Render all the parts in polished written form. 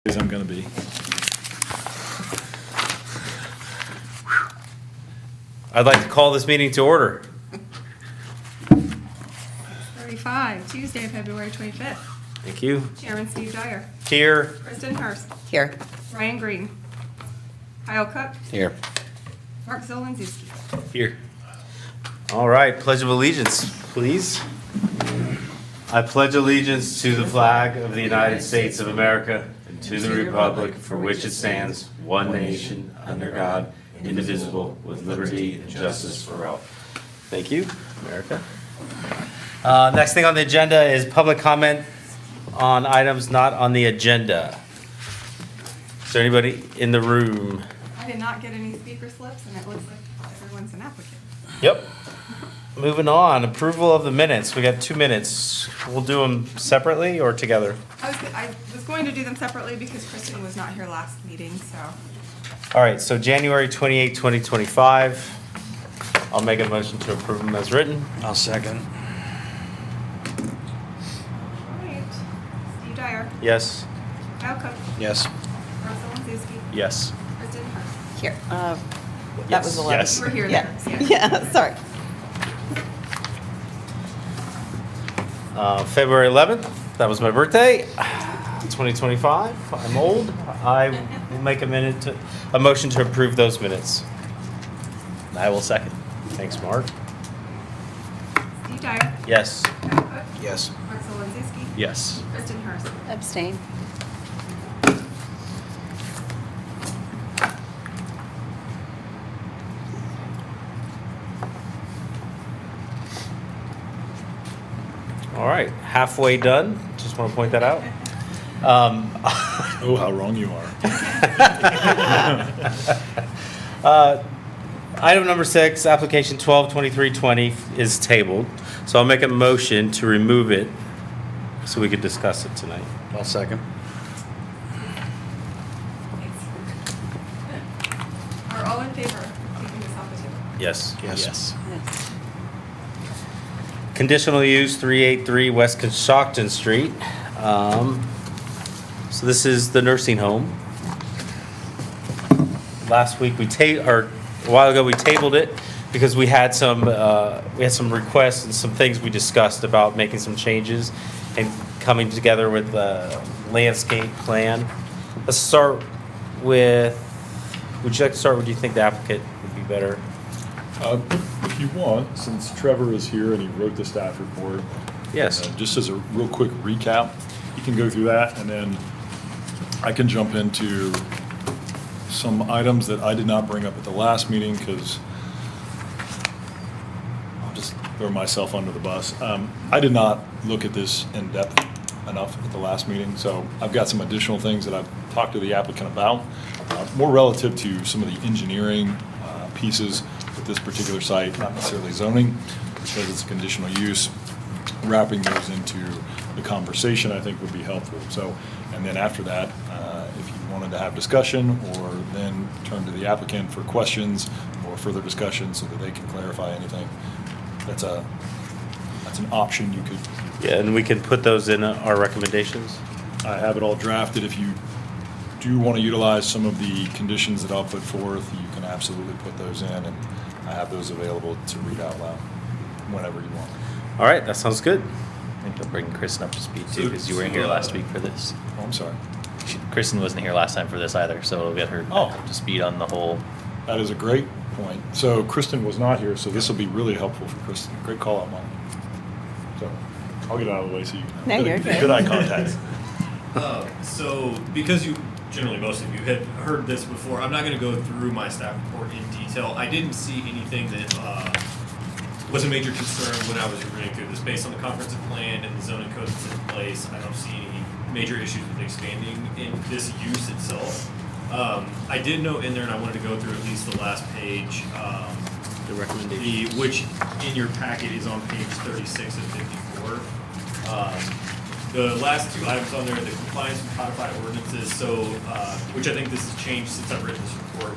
I'm going to be. I'd like to call this meeting to order. 35, Tuesday, February 25th. Thank you. Chairman Steve Dyer. Here. Kristen Hurst. Here. Ryan Green. Kyle Cook. Here. Mark Zolinski. Here. All right, Pledge of Allegiance, please. I pledge allegiance to the flag of the United States of America and to the republic for which it stands, one nation, under God, indivisible, with liberty and justice for all. Thank you, America. Next thing on the agenda is public comment on items not on the agenda. Is there anybody in the room? I did not get any speaker slips, and it looks like everyone's an applicant. Yep. Moving on, approval of the minutes. We got 2 minutes. We'll do them separately or together? I was going to do them separately because Kristen was not here last meeting, so. All right, so January 28, 2025. I'll make a motion to approve them as written. I'll second. All right. Steve Dyer. Yes? Kyle Cook. Yes. Mark Zolinski. Yes. Kristen Hurst. Here. Yes. That was 11. Yes. We're here Yeah. there. Yeah, sorry. February 11th, that was my birthday. 2025, I'm old. I will make a motion to approve those minutes. I will second. Thanks, Mark. Steve Dyer. Yes. Kyle Cook. Yes. Mark Zolinski. Yes. Kristen Hurst. Abstain. All right, halfway done. Just want to point that out. Oh, how wrong you are. Item number 6, application 122320 is tabled. So I'll make a motion to remove it so we could discuss it tonight. I'll second. Are all in favor of taking this off the table? Yes. Yes. Yes. Conditional use 383 West Conshohocken Street. So this is the nursing home. Last week a while ago we tabled it because we had some requests and some things we discussed about making some changes and coming together with a landscape plan. Let's start with. Would you like to start? Would you think the applicant would be better? If you want, since Trevor is here and he wrote the staff report. Yes. Just as a real quick recap, you can go through that and then I can jump into some items that I did not bring up at the last meeting because I'll just throw myself under the bus. I did not look at this in depth enough at the last meeting, so I've got some additional things that I've talked to the applicant about, more relative to some of the engineering pieces with this particular site, not necessarily zoning, because it's a conditional use. Wrapping those into the conversation, I think, would be helpful. So, and then after that, if you wanted to have discussion or then turn to the applicant for questions or further discussion so that they can clarify anything, that's an option you could. Yeah, and we can put those in our recommendations. I have it all drafted. If you do want to utilize some of the conditions that I'll put forth, you can absolutely put those in, and I have those available to read out loud whenever you want. All right, that sounds good. I think they'll bring Kristen up to speed too, because you weren't here last week for this. Oh, I'm sorry. Kristen wasn't here last time for this either, so it'll get her Oh. up to speed on the whole. That is a great point. So Kristen was not here, so this will be really helpful for Kristen. Great call out, Mike. So I'll get out of the way so you can No, you're good. good eye contact. So, because generally most of you had heard this before, I'm not going to go through my staff report in detail. I didn't see anything that was a major concern when I was reading through this. Based on the comprehensive plan and the zoning code that's in place, I don't see any major issues with expanding in this use itself. I did note in there, and I wanted to go through at least the last page, The recommendation. which in your packet is on page 36 and 54. The last 2 items on there, the compliance with codified ordinances, so, which I think this has changed since I've written this report.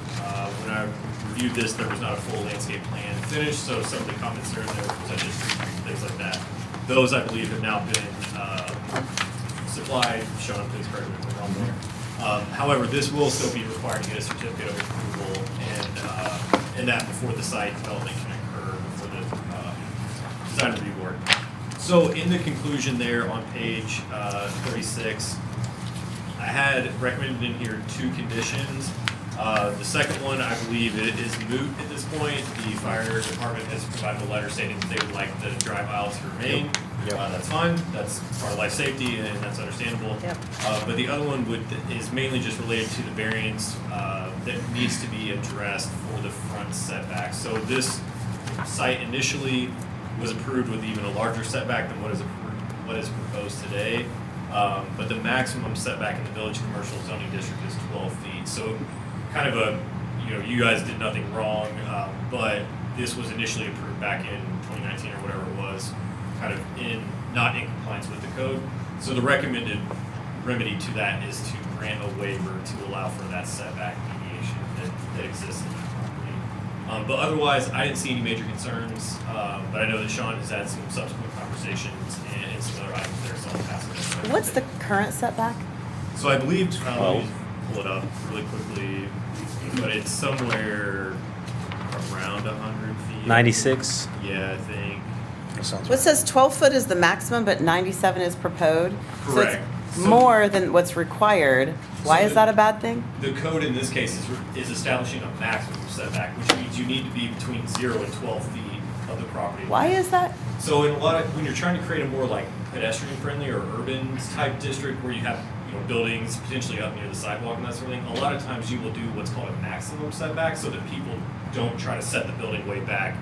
When I reviewed this, there was not a full landscape plan finished, so some of the comments here and there, such as things like that, those I believe have now been supplied. Sean, please correct me if I'm wrong there. However, this will still be required to get a certificate of approval and that before the site development can occur, before the design review board. So in the conclusion there on page 36, I had recommended in here 2 conditions. The second one, I believe it is moot at this point. The fire department has provided a letter stating that they would like the drive aisle to remain. That's fine, that's part of life safety and that's understandable. Yep. But the other one is mainly just related to the variance that needs to be addressed for the front setback. So this site initially was approved with even a larger setback than what is proposed today. But the maximum setback in the village commercial zoning district is 12 feet. So kind of you guys did nothing wrong, but this was initially approved back in 2019 or whatever it was, kind of not in compliance with the code. So the recommended remedy to that is to grant a waiver to allow for that setback deviation that exists in the property. But otherwise, I didn't see any major concerns, but I know that Sean has had some subsequent conversations and some other items there, so I'll pass it. What's the current setback? So I believe, let me pull it up really quickly, but it's somewhere around 100 feet. 96? Yeah, I think. Well, it says 12 foot is the maximum, but 97 is proposed. Correct. So it's more than what's required. Why is that a bad thing? The code in this case is establishing a maximum setback, which means you need to be between 0 and 12 feet of the property. Why is that? So in when you're trying to create a more like pedestrian friendly or urban type district where you have buildings potentially up near the sidewalk and that sort of thing, a lot of times you will do what's called a maximum setback so that people don't try to set the building way back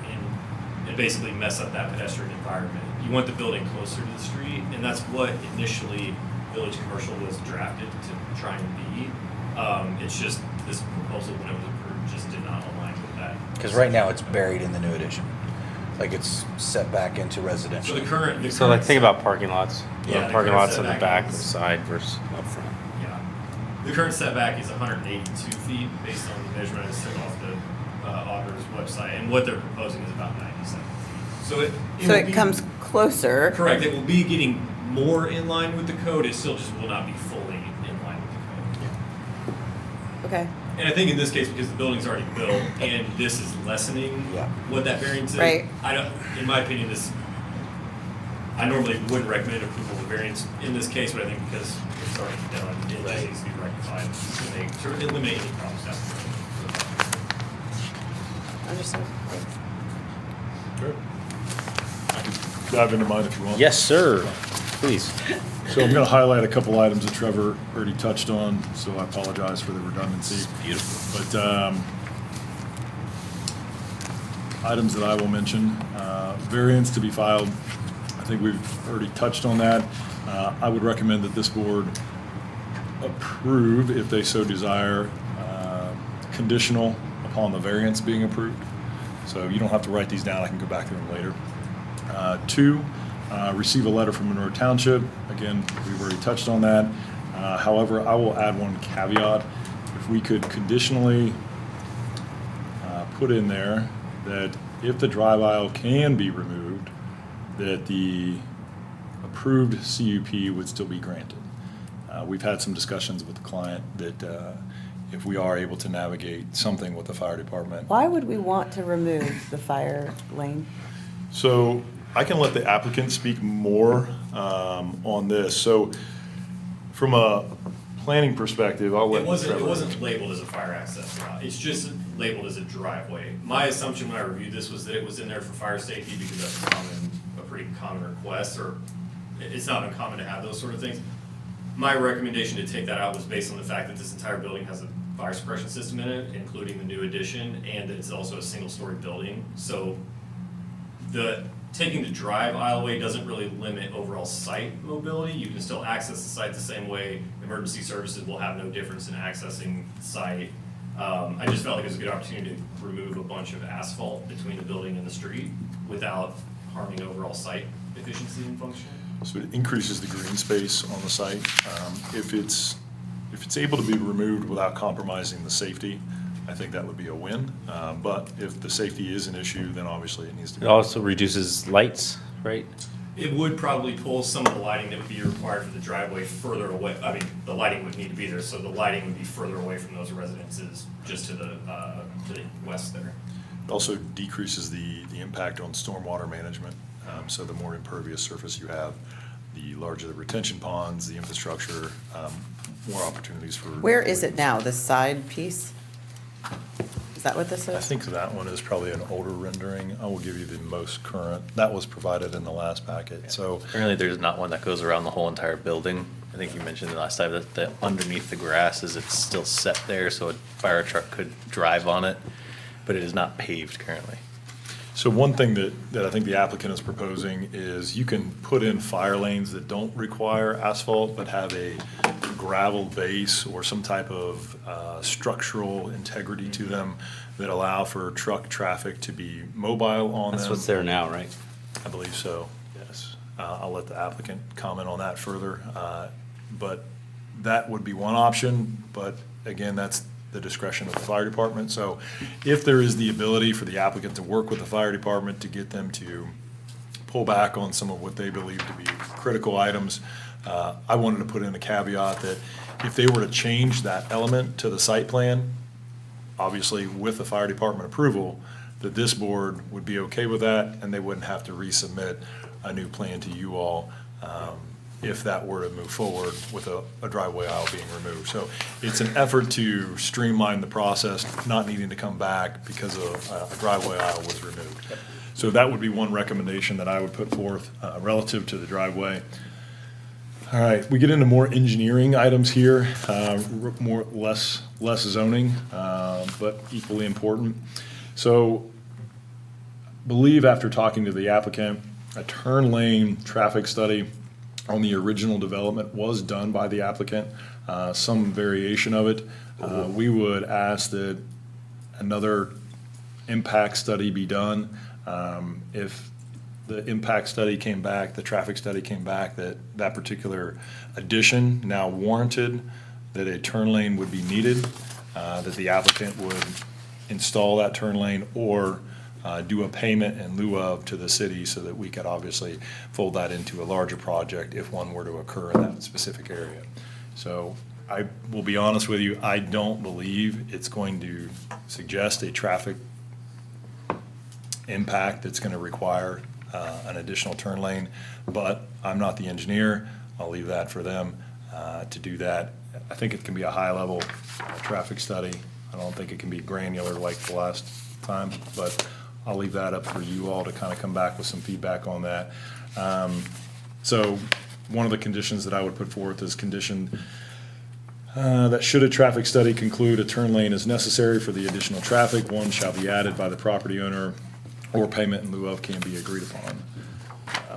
and basically mess up that pedestrian environment. You want the building closer to the street, and that's what initially Village Commercial was drafted to try and be. It's just this proposal, when it was approved, just did not align with that. Because right now it's buried in the new addition, like it's set back into So residential. So like think about parking lots. Yeah, the Parking current lots on the setback back, is- the side versus up front. Yeah. The current setback is 182 feet based on the measurement I took off the auditor's website, and what they're proposing is about 97 feet. So So will it be- comes closer. Correct. It will be getting more in line with the code. It still just will not be fully in line with the code. Okay. And I think in this case, because the building's already built and this is lessening Yeah. what that variance is. Right. In my opinion, I normally wouldn't recommend approval of the variance in this case, but I think because it's already done, it just needs to be rectified to eliminate any problems down the road. Understood. Sure. I can dive into mine if you want. Yes, sir. Please. So I'm going to highlight a couple items that Trevor already touched on, so I apologize for the redundancy. Beautiful. But items that I will mention, variance to be filed, I think we've already touched on that. I would recommend that this board approve, if they so desire, conditional upon the variance being approved. So you don't have to write these down, I can go back to them later. 2, receive a letter from Monroe Township. Again, we've already touched on that. However, I will add one caveat. If we could conditionally put in there that if the drive aisle can be removed, that the approved CUP would still be granted. We've had some discussions with the client that if we are able to navigate something with the fire department. Why would we want to remove the fire lane? So I can let the applicant speak more on this. So from a planning perspective, I'll let It Trevor. wasn't labeled as a fire access route. It's just labeled as a driveway. My assumption when I reviewed this was that it was in there for fire safety because that's a pretty common request, or it's not uncommon to have those sort of things. My recommendation to take that out was based on the fact that this entire building has a fire suppression system in it, including the new addition, and that it's also a single-story building. So taking the drive aisleway doesn't really limit overall site mobility. You can still access the site the same way. Emergency services will have no difference in accessing the site. I just felt like it was a good opportunity to remove a bunch of asphalt between the building and the street without harming overall site efficiency and function. So it increases the green space on the site. If it's able to be removed without compromising the safety, I think that would be a win. But if the safety is an issue, then obviously it needs to It be. also reduces lights, right? it would probably pull some of the lighting that would be required for the driveway further away. I mean, the lighting would need to be there, so the lighting would be further away from those residences, just to the west there. It also decreases the impact on stormwater management. So the more impervious surface you have, the larger the retention ponds, the infrastructure, more opportunities for. Where is it now, this side piece? Is that what this I is? think that one is probably an older rendering. I will give you the most current. That was provided in the last packet, so. Currently, there's not one that goes around the whole entire building. I think you mentioned the last time that underneath the grass is it's still set there, so a fire truck could drive on it, but it is not paved currently. So one thing that I think the applicant is proposing is you can put in fire lanes that don't require asphalt, but have a gravel base or some type of structural integrity to them that allow for truck traffic to be mobile on them. That's what's there now, right? I believe so, yes. I'll let the applicant comment on that further. But that would be one option, but again, that's the discretion of the fire department. So if there is the ability for the applicant to work with the fire department to get them to pull back on some of what they believe to be critical items, I wanted to put in a caveat that if they were to change that element to the site plan, obviously with the fire department approval, that this board would be okay with that and they wouldn't have to resubmit a new plan to you all if that were to move forward with a driveway aisle being removed. So it's an effort to streamline the process, not needing to come back because a driveway aisle was removed. So that would be one recommendation that I would put forth relative to the driveway. All right, we get into more engineering items here, less zoning, but equally important. So believe after talking to the applicant, a turn lane traffic study on the original development was done by the applicant, some variation of it. We would ask that another impact study be done. If the impact study came back, the traffic study came back, that particular addition now warranted that a turn lane would be needed, that the applicant would install that turn lane or do a payment in lieu of to the city so that we could obviously fold that into a larger project if one were to occur in that specific area. So I will be honest with you, I don't believe it's going to suggest a traffic impact that's going to require an additional turn lane, but I'm not the engineer. I'll leave that for them to do that. I think it can be a high-level traffic study. I don't think it can be granular like the last time, but I'll leave that up for you all to kind of come back with some feedback on that. So one of the conditions that I would put forth is condition that should a traffic study conclude a turn lane is necessary for the additional traffic, one shall be added by the property owner or payment in lieu of can be agreed upon.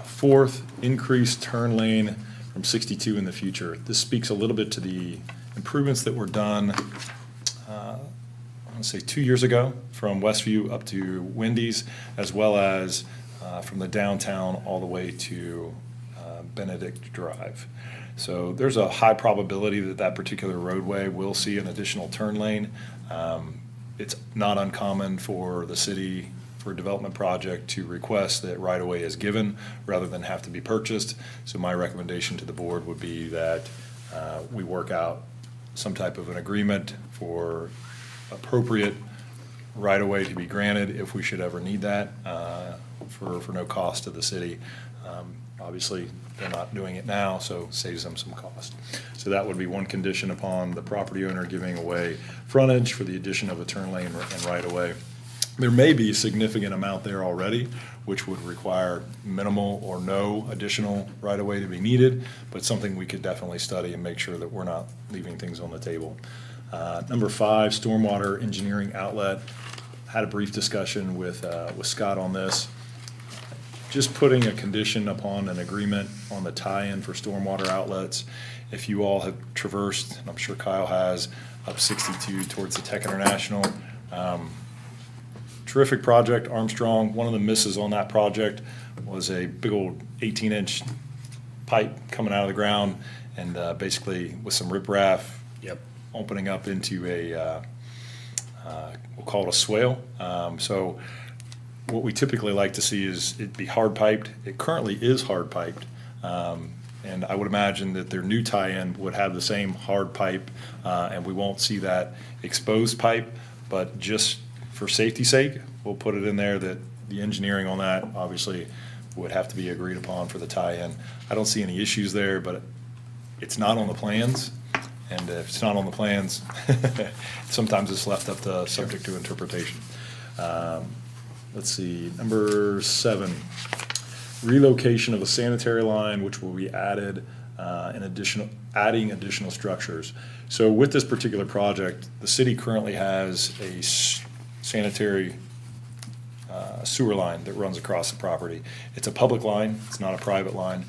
Fourth, increased turn lane from 62 in the future. This speaks a little bit to the improvements that were done I want to say 2 years ago from Westview up to Wendy's, as well as from the downtown all the way to Benedict Drive. So there's a high probability that that particular roadway will see an additional turn lane. It's not uncommon for the city, for a development project, to request that right-of-way is given rather than have to be purchased. So my recommendation to the board would be that we work out some type of an agreement for appropriate right-of-way to be granted if we should ever need that for no cost to the city. Obviously, they're not doing it now, so it saves them some cost. So that would be one condition upon the property owner giving away frontage for the addition of a turn lane and right-of-way. There may be a significant amount there already, which would require minimal or no additional right-of-way to be needed, but something we could definitely study and make sure that we're not leaving things on the table. Number 5, stormwater engineering outlet. Had a brief discussion with Scott on this. Just putting a condition upon an agreement on the tie-in for stormwater outlets. If you all have traversed, and I'm sure Kyle has, up 62 towards the Tech International. Terrific project, Armstrong. One of the misses on that project was a big old 18-inch pipe coming out of the ground and basically with some riprap opening up into a, we'll call it a swale. So what we typically like to see is it be hard piped. It currently is hard piped. And I would imagine that their new tie-in would have the same hard pipe, and we won't see that exposed pipe. But just for safety's sake, we'll put it in there that the engineering on that obviously would have to be agreed upon for the tie-in. I don't see any issues there, but it's not on the plans. And if it's not on the plans, sometimes it's left up to subject to interpretation. Let's see, number 7, relocation of a sanitary line which will be added adding additional structures. So with this particular project, the city currently has a sanitary sewer line that runs across the property. It's a public line, it's not a private line,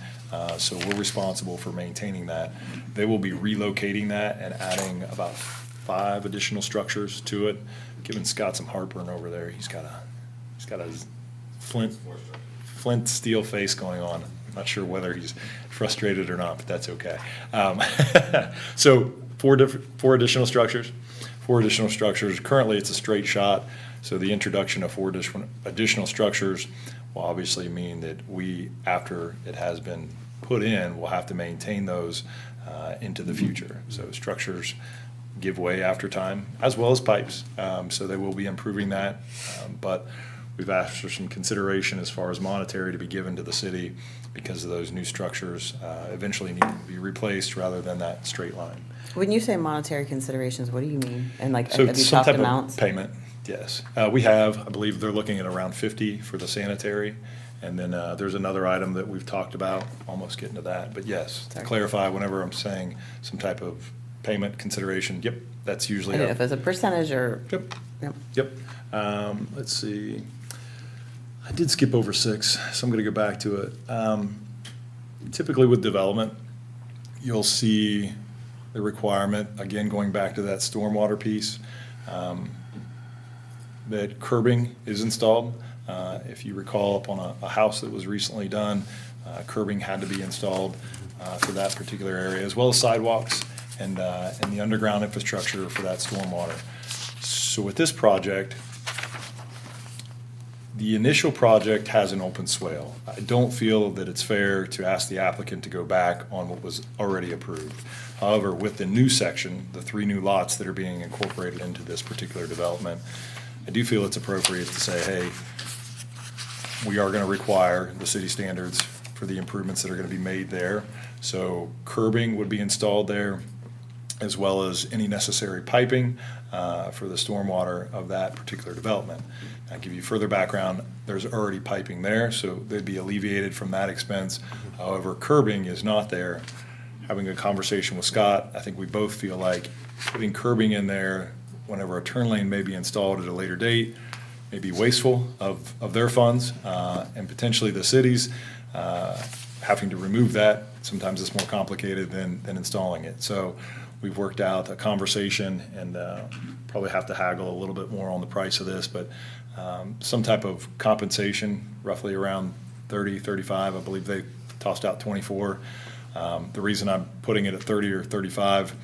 so we're responsible for maintaining that. They will be relocating that and adding about 5 additional structures to it, giving Scott some heartburn over there. He's got a flint steel face going on. I'm not sure whether he's frustrated or not, but that's okay. So 4 additional structures. 4 additional structures. Currently, it's a straight shot, so the introduction of 4 additional structures will obviously mean that we, after it has been put in, will have to maintain those into the future. So structures give way after time, as well as pipes. So they will be improving that, but we've asked for some consideration as far as monetary to be given to the city because of those new structures eventually need to be replaced rather than that straight line. When you say monetary considerations, what do you mean? And like, So have you some talked type amounts? of payment, yes. We have, I believe they're looking at around 50 for the sanitary. And then there's another item that we've talked about, almost getting to that. But yes, to Sorry. clarify, whenever I'm saying some type of payment consideration, yep, that's I usually. don't know if it's a percentage or, Yep, yep. yep. Let's see. I did skip over 6, so I'm going to go back to it. Typically with development, you'll see the requirement, again, going back to that stormwater piece, that curbing is installed. If you recall, up on a house that was recently done, curbing had to be installed for that particular area, as well as sidewalks and the underground infrastructure for that stormwater. So with this project, the initial project has an open swale. I don't feel that it's fair to ask the applicant to go back on what was already approved. However, with the new section, the 3 new lots that are being incorporated into this particular development, I do feel it's appropriate to say, hey, we are going to require the city standards for the improvements that are going to be made there. So curbing would be installed there, as well as any necessary piping for the stormwater of that particular development. I'll give you further background. There's already piping there, so they'd be alleviated from that expense. However, curbing is not there. Having a conversation with Scott, I think we both feel like putting curbing in there whenever a turn lane may be installed at a later date may be wasteful of their funds and potentially the city's. Having to remove that, sometimes it's more complicated than installing it. So we've worked out a conversation and probably have to haggle a little bit more on the price of this, but some type of compensation, roughly around 30, 35. I believe they tossed out 24. The reason I'm putting it at 30 or 35,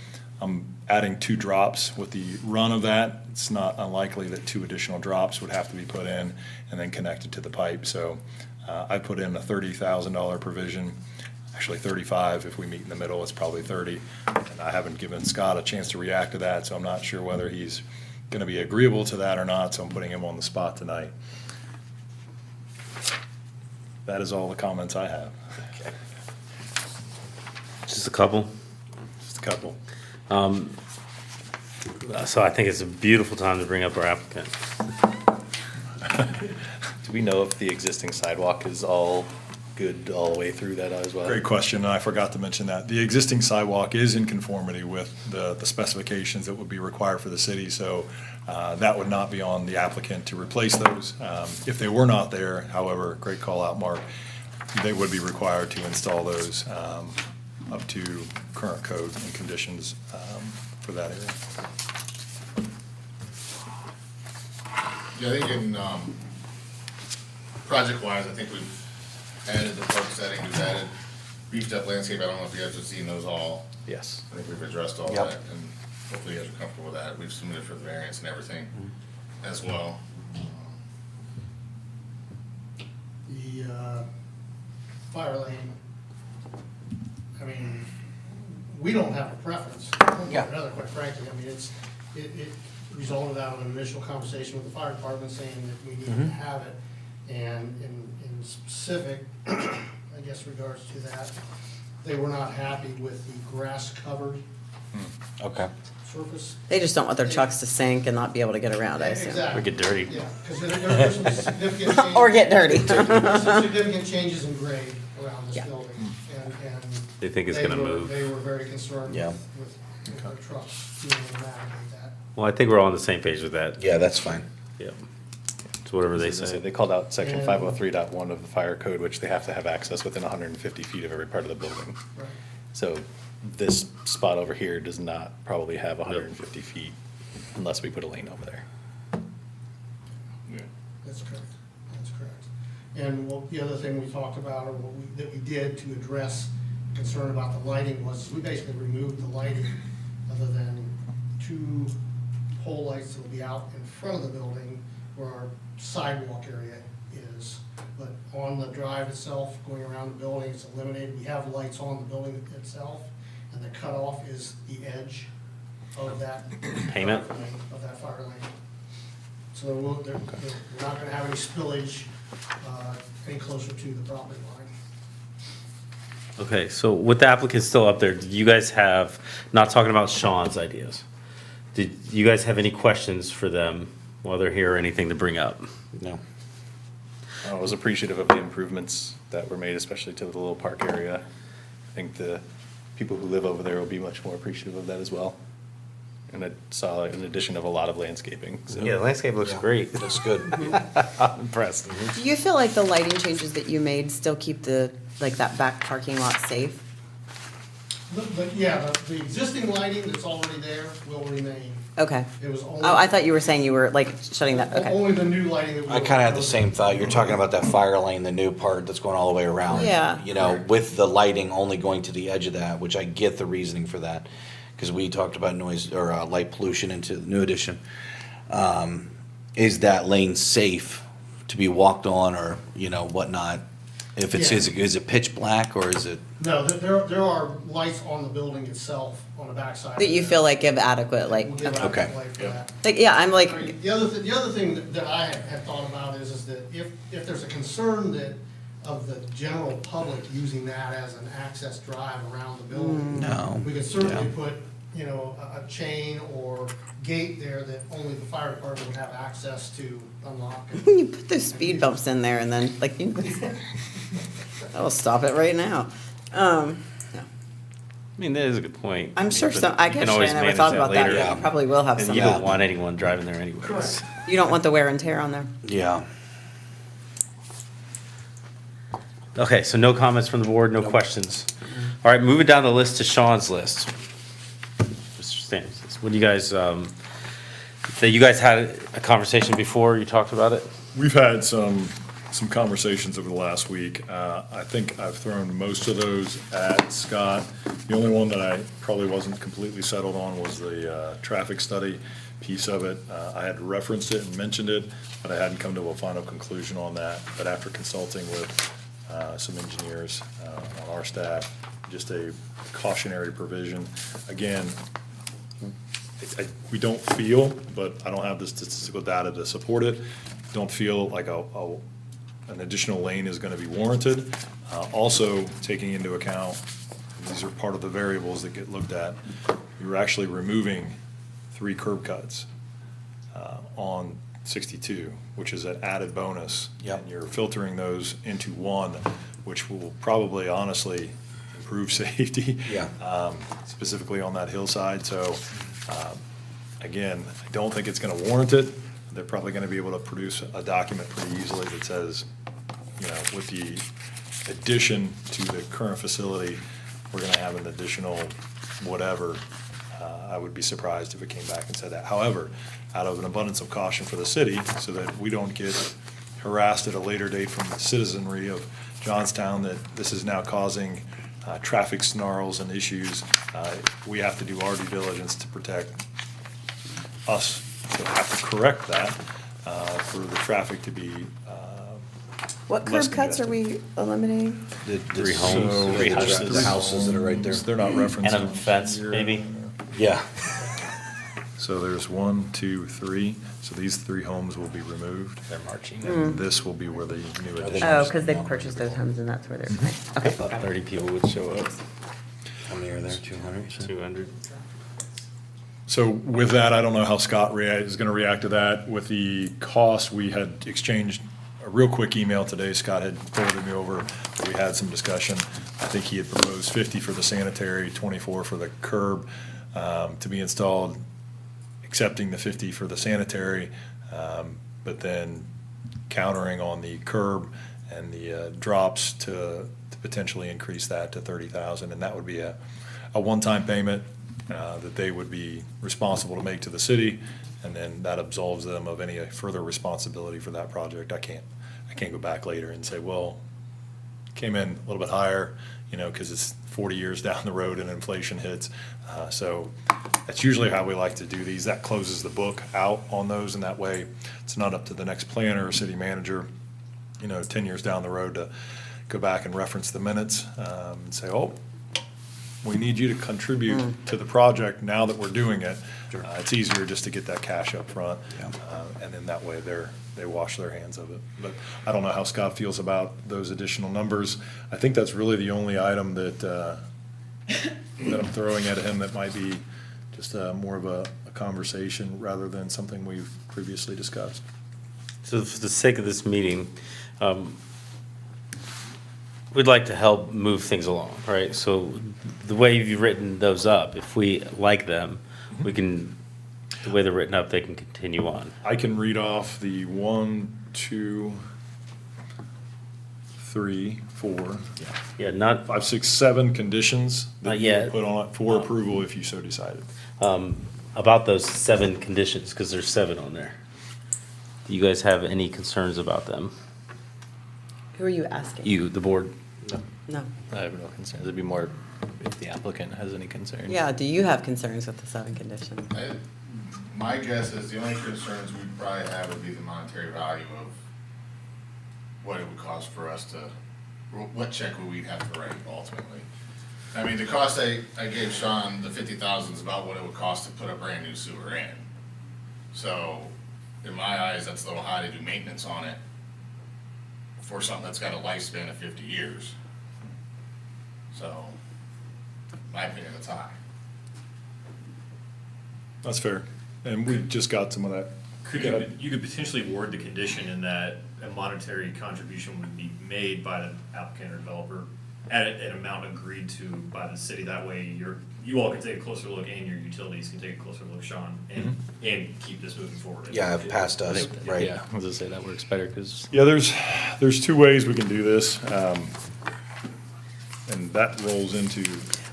I'm adding 2 drops with the run of that. It's not unlikely that 2 additional drops would have to be put in and then connected to the pipe. So I put in a $30,000 provision, actually 35. If we meet in the middle, it's probably 30. And I haven't given Scott a chance to react to that, so I'm not sure whether he's going to be agreeable to that or not, so I'm putting him on the spot tonight. That is all the comments I have. Just a couple. Just a couple. So I think it's a beautiful time to bring up our applicant. Do we know if the existing sidewalk is all good all the way through that as well? Great question, and I forgot to mention that. The existing sidewalk is in conformity with the specifications that would be required for the city, so that would not be on the applicant to replace those. If they were not there, however, great call out, Mark, they would be required to install those up to current code and conditions for that area. Yeah, I think in, project-wise, I think we've added the park setting, we've added beefed up landscape. I don't know if you guys have seen those all. Yes. I think we've addressed all Yep. that, and hopefully you guys are comfortable with that. We've submitted for the variance and everything as well. the fire lane, I mean, we don't have a preference. One way or another, quite frankly. I mean, it resulted out of an initial conversation with the fire department saying that we needed to have it. And in specific, I guess regards to that, they were not happy with the grass-covered Okay. surface. They just don't want their trucks to sink and not be able to get around, I assume. Exactly. Or get dirty. Yeah, because there's some significant changes. Or get dirty. There's some significant changes in grade around this Yeah. building, and They think it's gonna move. They were very concerned Yeah. with their trucks being able to navigate that. Well, I think we're all on the same page with that. Yeah, that's fine. Yeah. It's whatever they As I say. said, they called out section And- 503.1 of the fire code, which they have to have access within 150 feet of every part of the building. Right. So this spot over here does not probably have 150 feet unless we put a lane over there. That's correct, that's correct. And the other thing we talked about, or that we did to address concern about the lighting was, we basically removed the lighting other than 2 pole lights that will be out in front of the building where our sidewalk area is. But on the drive itself, going around the building, it's eliminated. We have lights on the building itself, and the cutoff is the edge of that. Payment? Of that fire lane. So we're not gonna have any spillage, any closer to the property line. Okay, so with the applicant still up there, did you guys have, not talking about Sean's ideas, did you guys have any questions for them while they're here or anything to bring up? No. I was appreciative of the improvements that were made, especially to the little park area. I think the people who live over there will be much more appreciative of that as well. And I saw an addition of a lot of landscaping, so. Yeah, the landscape looks Yeah. great. Looks good. I'm impressed. Do you feel like the lighting changes that you made still keep that back parking lot safe? The existing lighting that's already there will remain. Okay. It was only. Oh, I thought you were saying you were like shutting that, okay. Only the new lighting that we. I kinda had the same thought. You're talking about that fire lane, the new part that's going all the way around. Yeah. You know, with the lighting only going to the edge of that, which I get the reasoning for that. Cause we talked about noise or light pollution into the new addition. Is that lane safe to be walked on or, you know, whatnot? If it's, Yeah. is it pitch black or is it? No, there are lights on the building itself, on the backside. That you feel like give adequate, like, We'll give okay. adequate Okay. light for that. Like, yeah, I'm like, I mean, the other thing that I had thought about is that if there's a concern that of the general public using that as an access drive around the building. No. We could certainly Yeah. put, a chain or gate there that only the fire department would have access to unlock. you put those speed bumps in there and then, like, that'll stop it right now. Yeah. I mean, that is a good point. I'm sure But some, I you can guess I always never manage thought about that, later. but you probably will have And some. you Yeah. don't want anyone driving there anyways. Correct. You don't want the wear and tear on there. Yeah. Okay, so no comments from the board, no questions. All right, moving down the list to Sean's list. Mr. Stanislaus, what do you guys, that you guys had a conversation before, you talked about it? We've had some conversations over the last week. I think I've thrown most of those at Scott. The only one that I probably wasn't completely settled on was the traffic study piece of it. I had referenced it and mentioned it, but I hadn't come to a final conclusion on that. But after consulting with some engineers on our staff, just a cautionary provision. Again, we don't feel, but I don't have the statistical data to support it, don't feel like an additional lane is gonna be warranted. Also, taking into account, these are part of the variables that get looked at, you're actually removing 3 curb cuts on 62, which is an added bonus. Yep. And you're filtering those into one, which will probably honestly improve safety. Yeah. Specifically on that hillside, so, again, I don't think it's gonna warrant it. They're probably gonna be able to produce a document pretty easily that says, with the addition to the current facility, we're gonna have an additional whatever. I would be surprised if it came back and said that. However, out of an abundance of caution for the city, so that we don't get harassed at a later date from the citizenry of Johnstown that this is now causing traffic snarls and issues, we have to do our due diligence to protect us, to have to correct that, for the traffic to be What less curb cuts are congested. we eliminating? The Three homes, So, three there's houses. three The houses that are right there. homes. They're not referenced. And a on fence, here. maybe? Yeah. So there's 1, 2, 3. So these 3 homes will be removed. They're marching. And this will be where the new addition Oh, is. because they purchased those homes and that's where they're, okay. I thought 30 people would show up. How many are there? 200? 200. So with that, I don't know how Scott is going to react to that. With the cost, we had exchanged a real quick email today. Scott had forwarded me over. We had some discussion. I think he had proposed 50 for the sanitary, 24 for the curb to be installed, accepting the 50 for the sanitary, but then countering on the curb and the drops to potentially increase that to 30,000. And that would be a one-time payment that they would be responsible to make to the city, and then that absolves them of any further responsibility for that project. I can't go back later and say, well, came in a little bit higher, because it's 40 years down the road and inflation hits. So that's usually how we like to do these. That closes the book out on those, and that way it's not up to the next planner or city manager, 10 years down the road to go back and reference the minutes and say, oh, we need you to contribute to the project now that we're doing it. It's easier just to get that cash up front, and then that way they wash their hands of it. But I don't know how Scott feels about those additional numbers. I think that's really the only item that I'm throwing at him that might be just more of a conversation rather than something we've previously discussed. So for the sake of this meeting, we'd like to help move things along, right? So the way you've written those up, if we like them, we can, the way they're written up, they can continue on. I can read off the 1, 2, 3, 4, Yeah, not, 5, 6, 7 conditions Not that you yet. put on it for approval if you so decided. about those 7 conditions, because there's 7 on there. Do you guys have any concerns about them? Who are you asking? You, the board? No. I have no concerns. It'd be more if the applicant has any concerns. Yeah, do you have concerns with the 7 conditions? My guess is the only concerns we'd probably have would be the monetary value of what it would cost for us to, what check would we have to write ultimately. I mean, the cost I gave Sean, the 50,000 is about what it would cost to put a brand new sewer in. So, in my eyes, that's a little high to do maintenance on it for something that's got a lifespan of 50 years. So, in my opinion, it's high. That's fair. And we just got some of that. You could potentially word the condition in that a monetary contribution would be made by the applicant or developer at an amount agreed to by the city. That way you all can take a closer look and your utilities can take a closer look, Sean, and keep this moving forward. Yeah, I've passed I us, think, right? yeah, I was gonna say that works better because Yeah, there's 2 ways we can do this. And that rolls into,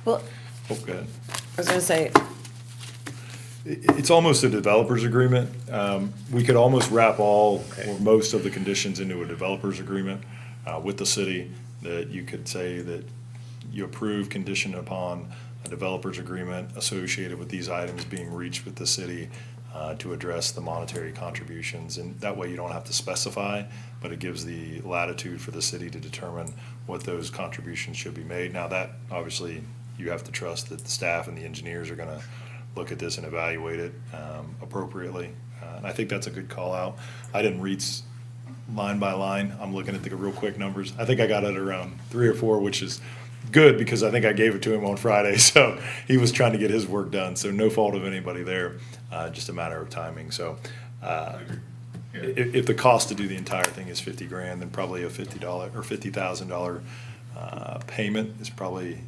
Well, oh, go ahead. I was gonna say, It's almost a developer's agreement. We could almost wrap all or most of the conditions into a developer's agreement with the city, that you could say that you approve conditioned upon a developer's agreement associated with these items being reached with the city to address the monetary contributions. And that way you don't have to specify, but it gives the latitude for the city to determine what those contributions should be made. Now that, obviously, you have to trust that the staff and the engineers are gonna look at this and evaluate it appropriately. And I think that's a good call out. I didn't read line by line. I'm looking at the real quick numbers. I think I got it around 3 or 4, which is good because I think I gave it to him on Friday. So he was trying to get his work done. So no fault of anybody there, just a matter of timing. So if the cost to do the entire thing is 50 grand, then probably a $50 or $50,000 payment is probably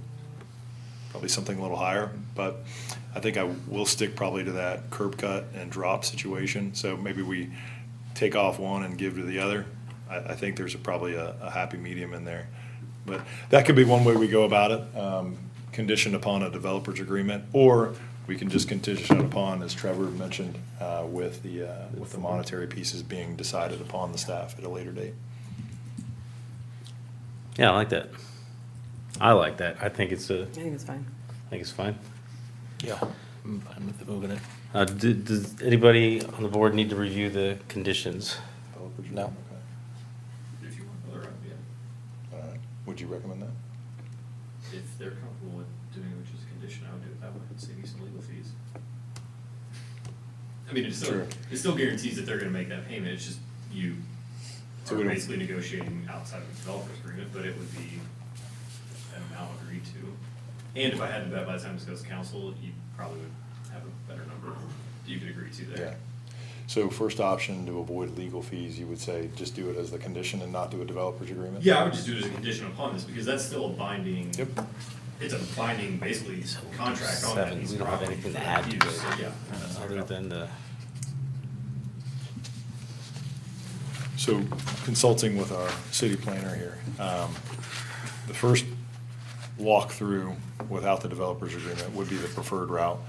something a little higher, but I think I will stick probably to that curb cut and drop situation. So maybe we take off one and give to the other. I think there's probably a happy medium in there. But that could be one way we go about it, conditioned upon a developer's agreement, or we can just condition upon, as Trevor mentioned, with the monetary pieces being decided upon the staff at a later date. Yeah, I like that. I like that. I think it's I think it's fine. fine. yeah, I'm fine with moving it. Does anybody on the board need to review the conditions? No. If you want, Would you recommend that? If they're comfortable with doing it, which is a condition, I would do it that way, save you some legal fees. I mean, Sure. it still guarantees that they're gonna make that payment, it's just you So are we don't- basically negotiating outside of the developer's agreement, but it would be an amount agreed to. And if I had to bet, by the time this goes to council, you probably would have a better number you could agree to there. Yeah. So first option, to avoid legal fees, you would say just do it as the condition and not do a developer's agreement? Yeah, I would just do it as a condition upon this, because that's still a binding. Yep. It's a binding, basically, contract on that Seven, piece we of don't have property anything for to that add to use, it. so yeah, that's Other fair. than the, So consulting with our city planner here, the first walkthrough without the developer's agreement would be the preferred route.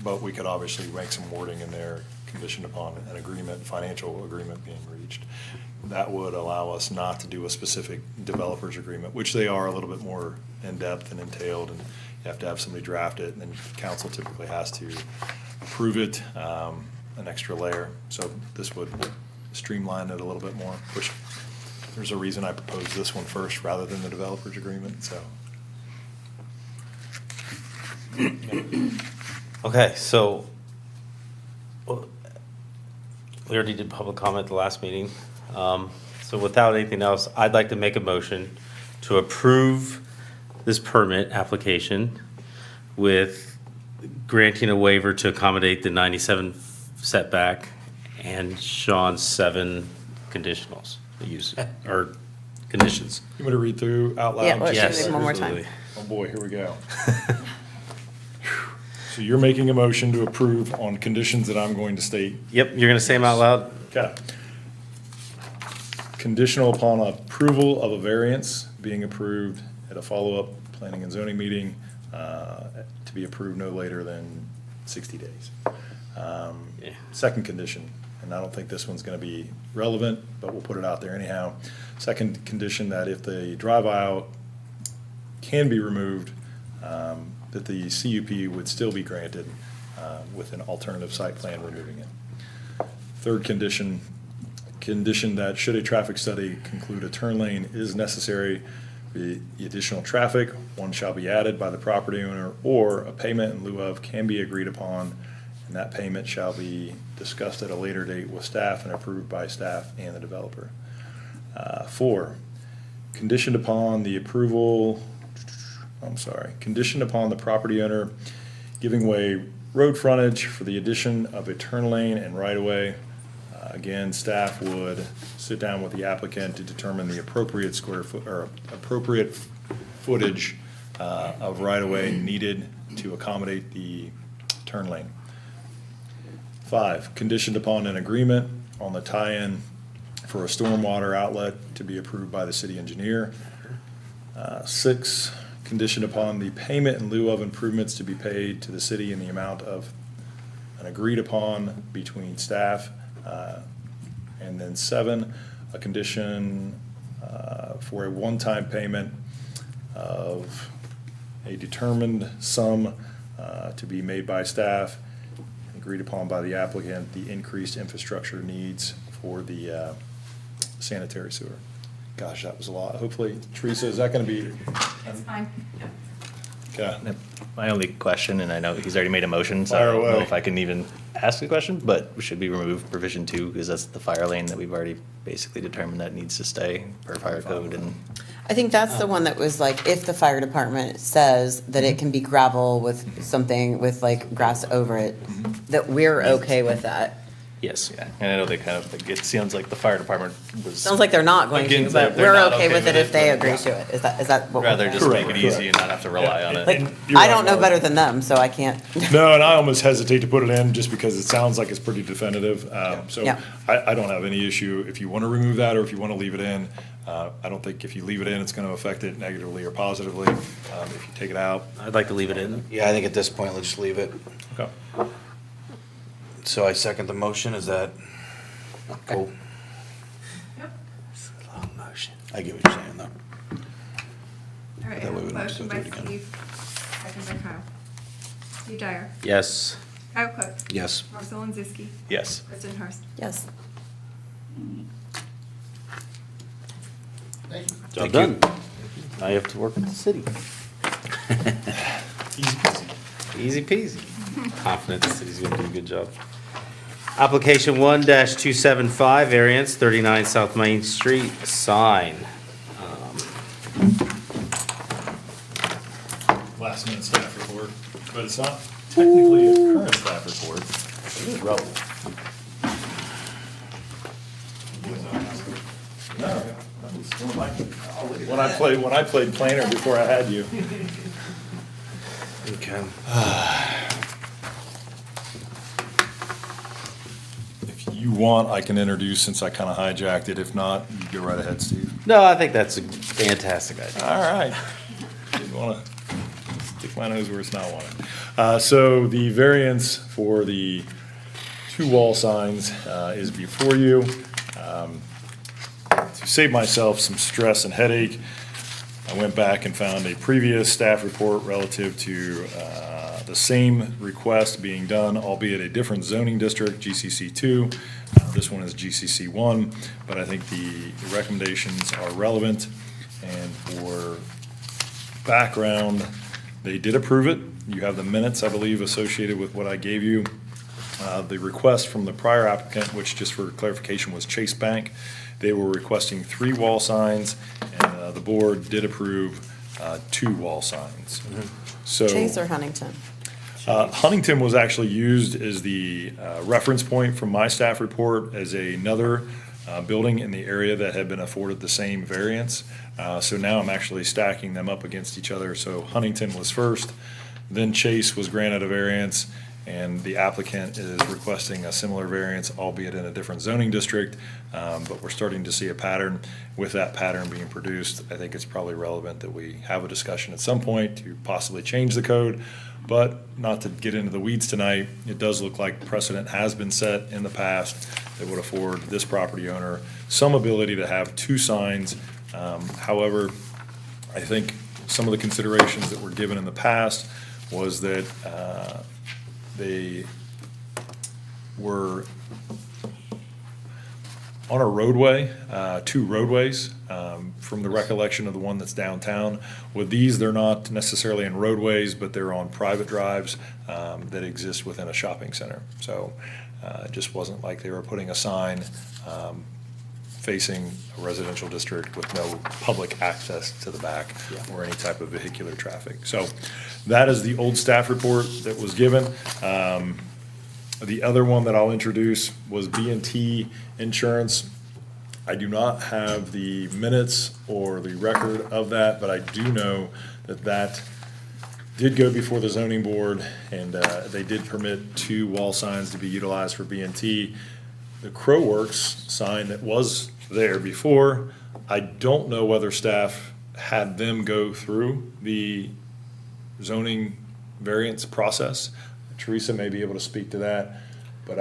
But we could obviously make some wording in there conditioned upon an agreement, financial agreement being reached. That would allow us not to do a specific developer's agreement, which they are a little bit more in-depth and entailed, and you have to have somebody draft it, and then council typically has to approve it, an extra layer. So this would streamline it a little bit more, which there's a reason I proposed this one first rather than the developer's agreement, so. okay, so well, we already did public comment the last meeting. So without anything else, I'd like to make a motion to approve this permit application with granting a waiver to accommodate the 97 setback and Sean's 7 conditionals, use, or conditions. You want me to read through out loud? Yeah, let's Yes, do it one more time. absolutely. Oh, boy, here we go. So you're making a motion to approve on conditions that I'm going to state. Yep, you're gonna say them out loud? Okay. Conditional upon approval of a variance being approved at a follow-up planning and zoning meeting, to be approved no later than 60 days. Yeah. Second condition, and I don't think this one's gonna be relevant, but we'll put it out there anyhow. Second condition, that if the drive aisle can be removed, that the CUP would still be granted with an alternative site plan removing it. Third condition, that should a traffic study conclude a turn lane is necessary for the additional traffic, one shall be added by the property owner, or a payment in lieu of can be agreed upon, and that payment shall be discussed at a later date with staff and approved by staff and the developer. 4, conditioned upon the property owner giving way road frontage for the addition of a turn lane and right-of-way. Again, staff would sit down with the applicant to determine the appropriate square foot, or appropriate footage of right-of-way needed to accommodate the turn lane. 5, conditioned upon an agreement on the tie-in for a stormwater outlet to be approved by the city engineer. 6, conditioned upon the payment in lieu of improvements to be paid to the city in the amount of an agreed upon between staff. And then 7, a condition for a one-time payment of a determined sum to be made by staff, agreed upon by the applicant, the increased infrastructure needs for the sanitary sewer. Gosh, that was a lot. Hopefully, Teresa, is that gonna be? It's fine. Okay. My only question, and I know he's already made a motion, so I Fire don't know away. if I can even ask a question, but should we remove provision 2, because that's the fire lane that we've already basically determined that needs to stay per fire code, and I think that's the one that was like, if the fire department says that it can be gravel with something, with like grass over it, that we're okay with that. yes, yeah. And I know they kind of, like, it sounds like the fire department was. Sounds like they're not going to, Again, but they're we're not okay with it if they but- agree to it. Is that what we're Rather just saying? make it easy and not have to rely on Like, it. You're I right, don't know Mark. better than them, so I can't. No, and I almost hesitate to put it in just because it sounds like it's pretty definitive. So Yeah. I don't have any issue if you want to remove that or if you want to leave it in. I don't think if you leave it in, it's going to affect it negatively or positively. If you take it out, I'd like to leave it in. Yeah, I think at this point, let's just leave it. okay. So I second the motion, is that cool? Yep. Long motion. I get what you're saying, though. All right, That way we don't have motion to by go through it again. Steve, second by Kyle. Steve Dyer, Yes. Kyle Cook, Yes. Marcel Ziski, Yes. Kristen Hurst. Yes. Thank you. Job Thank done. you. Now you have to work with the city. Easy peasy. Easy peasy. Confident the city's gonna do a good job. Application 1-275, variance, 39 South Main Street, sign. Last minute staff report, but it's not technically a current staff report. It is relevant. No, that was one of my- when I played planner before I had you. Okay. If you want, I can introduce since I kind of hijacked it. If not, you go right ahead, Steve. No, I think that's a fantastic idea. All right. Didn't want to stick my nose where it's not wanted. So the variance for the two wall signs is before you. To save myself some stress and headache, I went back and found a previous staff report relative to the same request being done, albeit a different zoning district, GCC 2. This one is GCC 1, but I think the recommendations are relevant. And for background, they did approve it. You have the minutes, I believe, associated with what I gave you. The request from the prior applicant, which just for clarification was Chase Bank, they were requesting 3 wall signs, and the board did approve 2 wall signs. So Chase or Huntington? Huntington was actually used as the reference point from my staff report as another building in the area that had been afforded the same variance. So now I'm actually stacking them up against each other. So Huntington was first, then Chase was granted a variance, and the applicant is requesting a similar variance, albeit in a different zoning district. But we're starting to see a pattern. With that pattern being produced, I think it's probably relevant that we have a discussion at some point to possibly change the code. But not to get into the weeds tonight, it does look like precedent has been set in the past that would afford this property owner some ability to have 2 signs. However, I think some of the considerations that were given in the past was that they were on a roadway, 2 roadways, from the recollection of the one that's downtown. With these, they're not necessarily in roadways, but they're on private drives that exist within a shopping center. So it just wasn't like they were putting a sign facing a residential district with no public access to the back or any type of vehicular traffic. So that is the old staff report that was given. The other one that I'll introduce was B&T Insurance. I do not have the minutes or the record of that, but I do know that that did go before the zoning board, and they did permit 2 wall signs to be utilized for B&T. The Crowworks sign that was there before, I don't know whether staff had them go through the zoning variance process. Teresa may be able to speak to that, but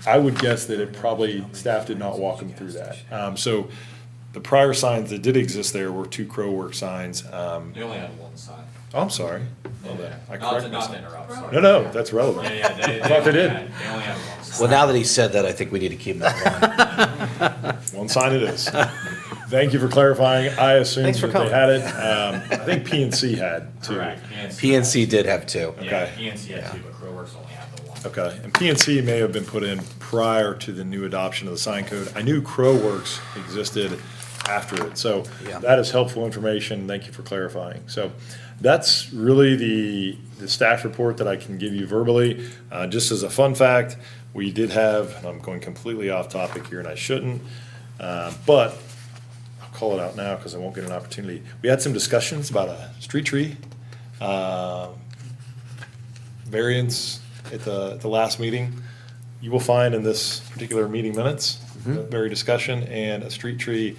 I would guess that it probably, staff did not walk them through that. So the prior signs that did exist there were 2 Crowwork signs. They only had 1 sign. Oh, I'm sorry. Well, then, I Not correct to myself. interrupt, sorry. No, that's relevant. Yeah, I thought they did. They only had 1 sign. Well, now that he said that, I think we need to keep that going. 1 sign it is. Thank you for clarifying. I assumed Thanks for that they coming. had it. I think PNC had 2. Correct. PNC did have 2. Okay. Yeah, PNC had 2, but Crowworks only had the 1. Okay, and PNC may have been put in prior to the new adoption of the sign code. I knew Crowworks existed after it, so Yeah. that is helpful information. Thank you for clarifying. So that's really the staff report that I can give you verbally. Just as a fun fact, we did have, and I'm going completely off topic here and I shouldn't, but I'll call it out now because I won't get an opportunity. We had some discussions about a street tree variance at the last meeting. You will find in this particular meeting minutes, that very discussion, and a street tree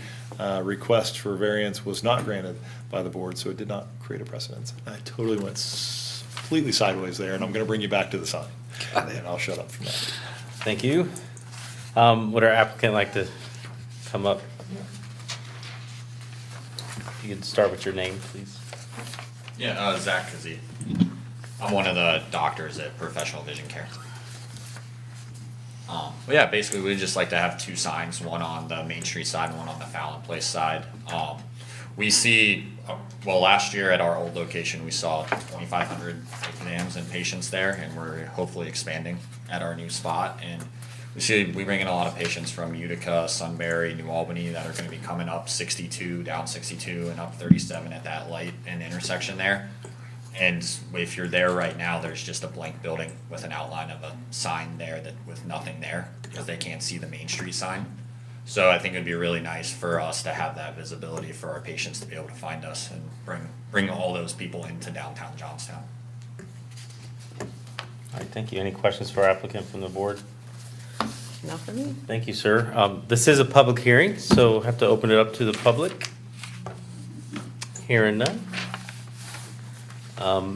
request for variance was not granted by the board, so it did not create a precedence. I totally went completely sideways there, and I'm gonna bring you back to the sign. Got it. And I'll shut up from that. Thank you. Would our applicant like to come up? You can start with your name, please. Yeah, Zach Kazee. I'm one of the doctors at Professional Vision Care. But yeah, basically we'd just like to have 2 signs, one on the Main Street side and one on the Fallon Place side. we see, well, last year at our old location, we saw 2,500 exams and patients there, and we're hopefully expanding at our new spot. And we bring in a lot of patients from Utica, Sunbury, New Albany that are going to be coming up 62, down 62, and up 37 at that light and intersection there. And if you're there right now, there's just a blank building with an outline of a sign there that with nothing there because they can't see the Main Street sign. So I think it'd be really nice for us to have that visibility for our patients to be able to find us and bring all those people into downtown Johnstown. All right, thank you. Any questions for our applicant from the board? Not for me. Thank you, sir. This is a public hearing, so have to open it up to the public. Hearing none.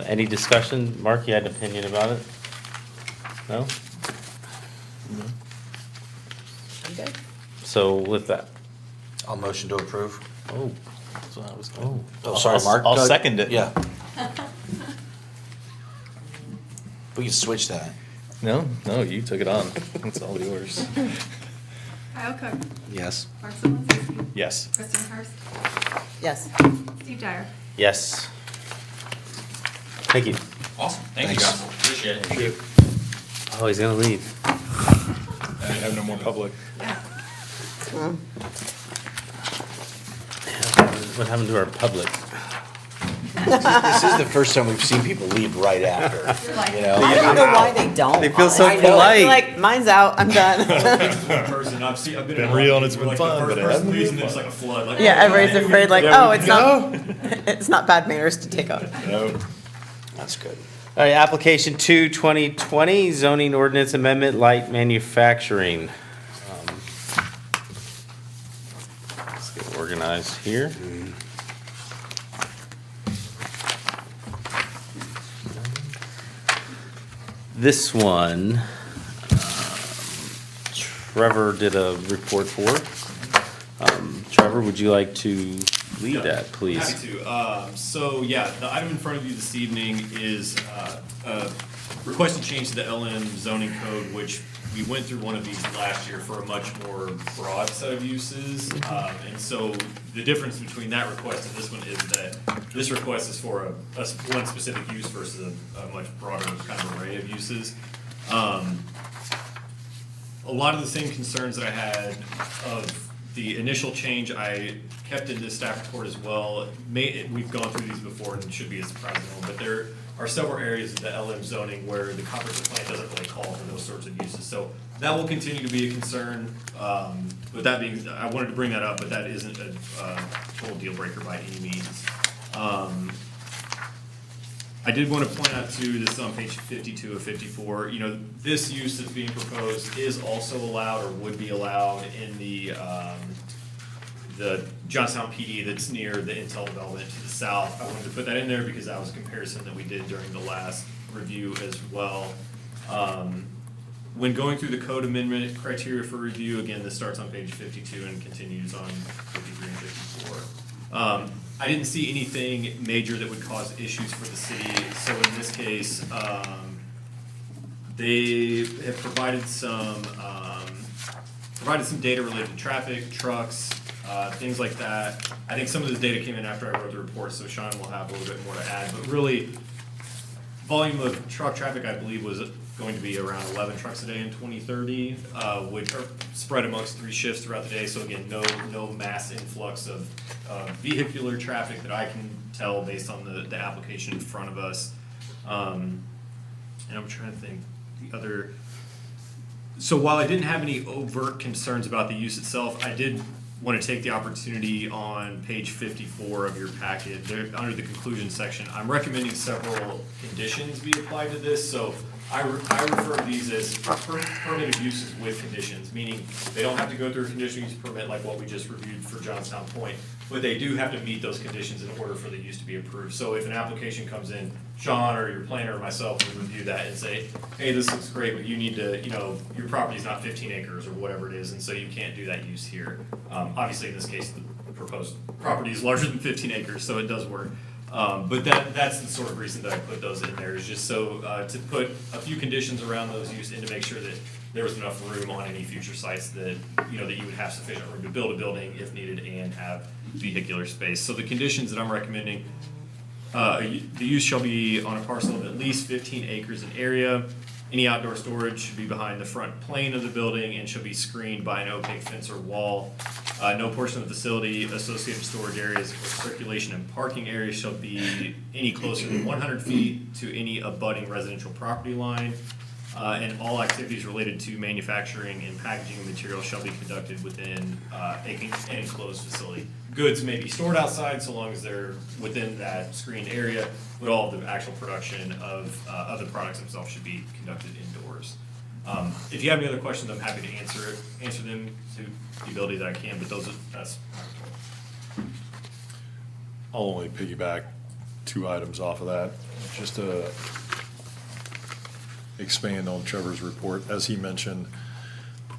Any discussion? Mark, you had an opinion about it? No? I'm good. So with that, I'll motion to approve. oh, That's what I was going. Oh, sorry, Mark. I'll Go- second it. Yeah. We can switch that. No, you took it on. It's all yours. Kyle Cook, Yes. Mark Zelinski, Yes. Kristen Hurst, Yes. Steve Dyer. yes. Thank you. Awesome, thank you Thanks. guys, appreciate it. Oh, he's gonna leave. I have no more public. What happened to our public? This is the first time we've seen people leave right after, you know? I don't know why they don't. They feel so I know. polite. Like, mine's out, I'm done. Person, I've been Been in a lot real of and it's meetings been where, fun, like, but it the first hasn't person leaves been and it's fun. like a flood. Like, Yeah, everybody's afraid like, There oh, we it's go. not, it's not bad manners to take out. No. That's good. All right, application 2/2020, zoning ordinance amendment, light manufacturing. Let's get organized here. This one, Trevor did a report for. Trevor, would you like to lead Yeah, that, please? Happy to. So yeah, the item in front of you this evening is a request to change the LM zoning code, which we went through one of these last year for a much more broad set of uses. And so the difference between that request and this one is that this request is for one specific use versus a much broader kind of array of uses. A lot of the same concerns that I had of the initial change I kept in this staff report as well. We've gone through these before and it should be a surprise to no one, but there are several areas of the LM zoning where the comprehensive plan doesn't really call for those sorts of uses. So that will continue to be a concern. But that being, I wanted to bring that up, but that isn't a total deal breaker by any means. I did want to point out too, this is on page 52 of 54, you know, this use that's being proposed is also allowed or would be allowed in the Johnstown PD that's near the Intel development to the south. I wanted to put that in there because that was a comparison that we did during the last review as well. When going through the code amendment criteria for review, again, this starts on page 52 and continues on 53 and 54. I didn't see anything major that would cause issues for the city, so in this case, they have provided some data related to traffic, trucks, things like that. I think some of this data came in after I wrote the report, so Sean will have a little bit more to add, but really, volume of truck traffic, I believe, was going to be around 11 trucks a day in 2030, which are spread amongst 3 shifts throughout the day. So again, no mass influx of vehicular traffic that I can tell based on the application in front of us. And I'm trying to think the other. So while I didn't have any overt concerns about the use itself, I did want to take the opportunity on page 54 of your packet, there, under the conclusion section, I'm recommending several conditions be applied to this. So I refer to these as permitted uses with conditions, meaning they don't have to go through a conditional use permit like what we just reviewed for Johnstown Point, but they do have to meet those conditions in order for the use to be approved. So if an application comes in, Sean or your planner or myself will review that and say, hey, this looks great, but you need to, you know, your property's not 15 acres or whatever it is, and so you can't do that use here. Obviously, in this case, the proposed property is larger than 15 acres, so it does work. But that's the sort of reason that I put those in there, is just so to put a few conditions around those use and to make sure that there was enough room on any future sites that, you know, that you would have sufficient room to build a building if needed and have vehicular space. So the conditions that I'm recommending, the use shall be on a parcel of at least 15 acres in area. Any outdoor storage should be behind the front plane of the building and should be screened by an opaque fence or wall. No portion of the facility, associated storage areas, or circulation and parking areas shall be any closer than 100 feet to any abutting residential property line. And all activities related to manufacturing and packaging materials shall be conducted within an enclosed facility. Goods may be stored outside so long as they're within that screened area, but all of the actual production of the products themselves should be conducted indoors. If you have any other questions, I'm happy to answer them to the ability that I can, but that's my report. I'll only piggyback 2 items off of that, just to expand on Trevor's report. As he mentioned,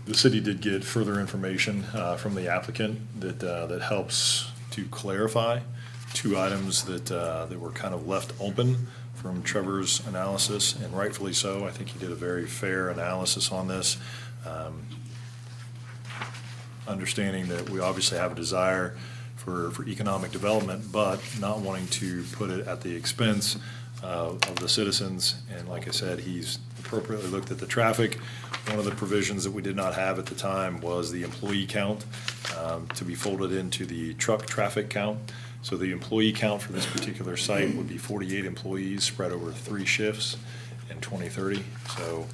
the city did get further information from the applicant that helps to clarify 2 items that were kind of left open from Trevor's analysis, and rightfully so. I think he did a very fair analysis on this. Understanding that we obviously have a desire for economic development, but not wanting to put it at the expense of the citizens. And like I said, he's appropriately looked at the traffic. One of the provisions that we did not have at the time was the employee count to be folded into the truck traffic count. So the employee count for this particular site would be 48 employees spread over 3 shifts in 2030. So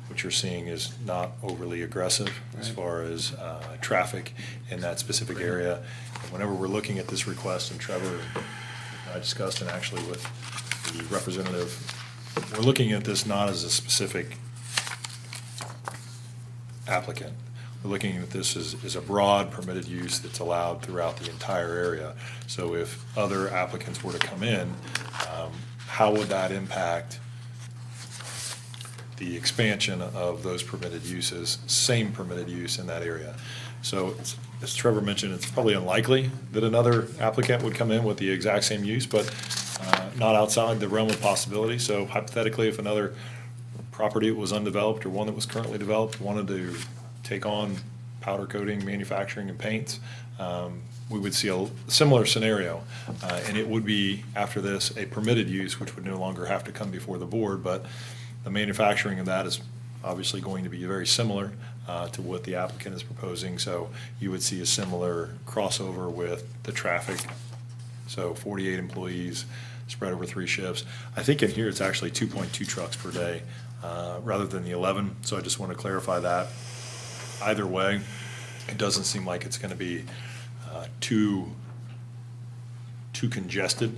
what you're seeing is not overly aggressive as far as traffic in that specific area. And whenever we're looking at this request, and Trevor and I discussed, and actually with the representative, we're looking at this not as a specific applicant. We're looking at this as a broad permitted use that's allowed throughout the entire area. So if other applicants were to come in, how would that impact the expansion of those permitted uses, same permitted use in that area? So as Trevor mentioned, it's probably unlikely that another applicant would come in with the exact same use, but not outside the realm of possibility. So hypothetically, if another property was undeveloped or one that was currently developed wanted to take on powder coating, manufacturing, and paints, we would see a similar scenario. And it would be, after this, a permitted use, which would no longer have to come before the board, but the manufacturing of that is obviously going to be very similar to what the applicant is proposing. So you would see a similar crossover with the traffic. So 48 employees spread over 3 shifts. I think in here it's actually 2.2 trucks per day rather than the 11. So I just want to clarify that. Either way, it doesn't seem like it's going to be too congested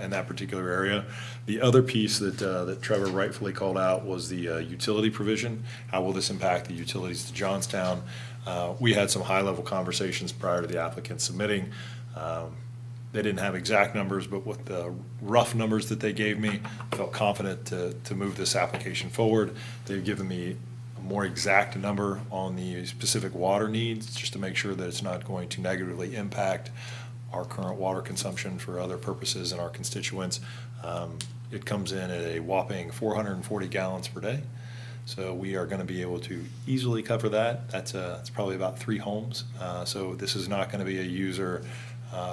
in that particular area. The other piece that Trevor rightfully called out was the utility provision. How will this impact the utilities to Johnstown? We had some high-level conversations prior to the applicant submitting. They didn't have exact numbers, but with the rough numbers that they gave me, I felt confident to move this application forward. They've given me a more exact number on the specific water needs, just to make sure that it's not going to negatively impact our current water consumption for other purposes and our constituents. It comes in at a whopping 440 gallons per day. So we are going to be able to easily cover that. That's probably about 3 homes. So this is not going to be a user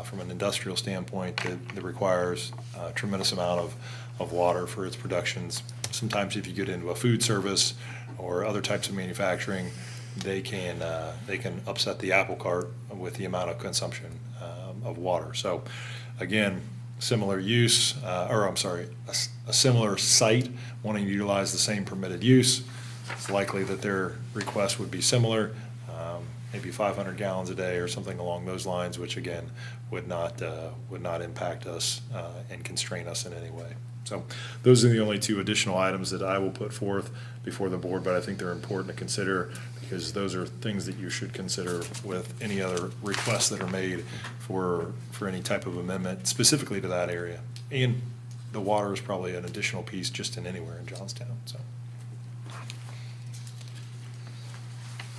from an industrial standpoint that requires a tremendous amount of water for its productions. Sometimes if you get into a food service or other types of manufacturing, they can upset the apple cart with the amount of consumption of water. So again, similar use, a similar site wanting to utilize the same permitted use. It's likely that their request would be similar, maybe 500 gallons a day or something along those lines, which again would not impact us and constrain us in any way. So those are the only 2 additional items that I will put forth before the board, but I think they're important to consider because those are things that you should consider with any other requests that are made for any type of amendment specifically to that area. And the water is probably an additional piece just in anywhere in Johnstown, so.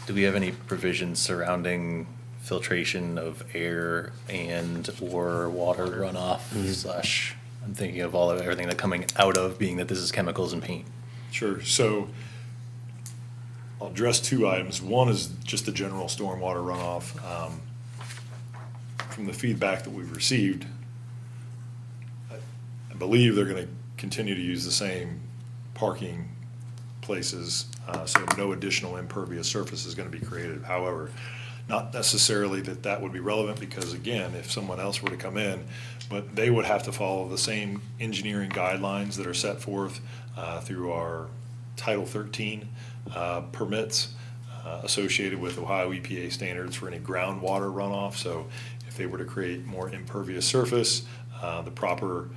Do we have any provisions surrounding filtration of air and or water runoff slash, I'm thinking of everything that coming out of, being that this is chemicals and paint? Sure. So I'll address 2 items. One is just the general stormwater runoff. from the feedback that we've received, I believe they're gonna continue to use the same parking places, so no additional impervious surface is gonna be created. However, not necessarily that that would be relevant, because again, if someone else were to come in, but they would have to follow the same engineering guidelines that are set forth through our Title 13 permits associated with Ohio EPA standards for any groundwater runoff. So if they were to create more impervious surface, the proper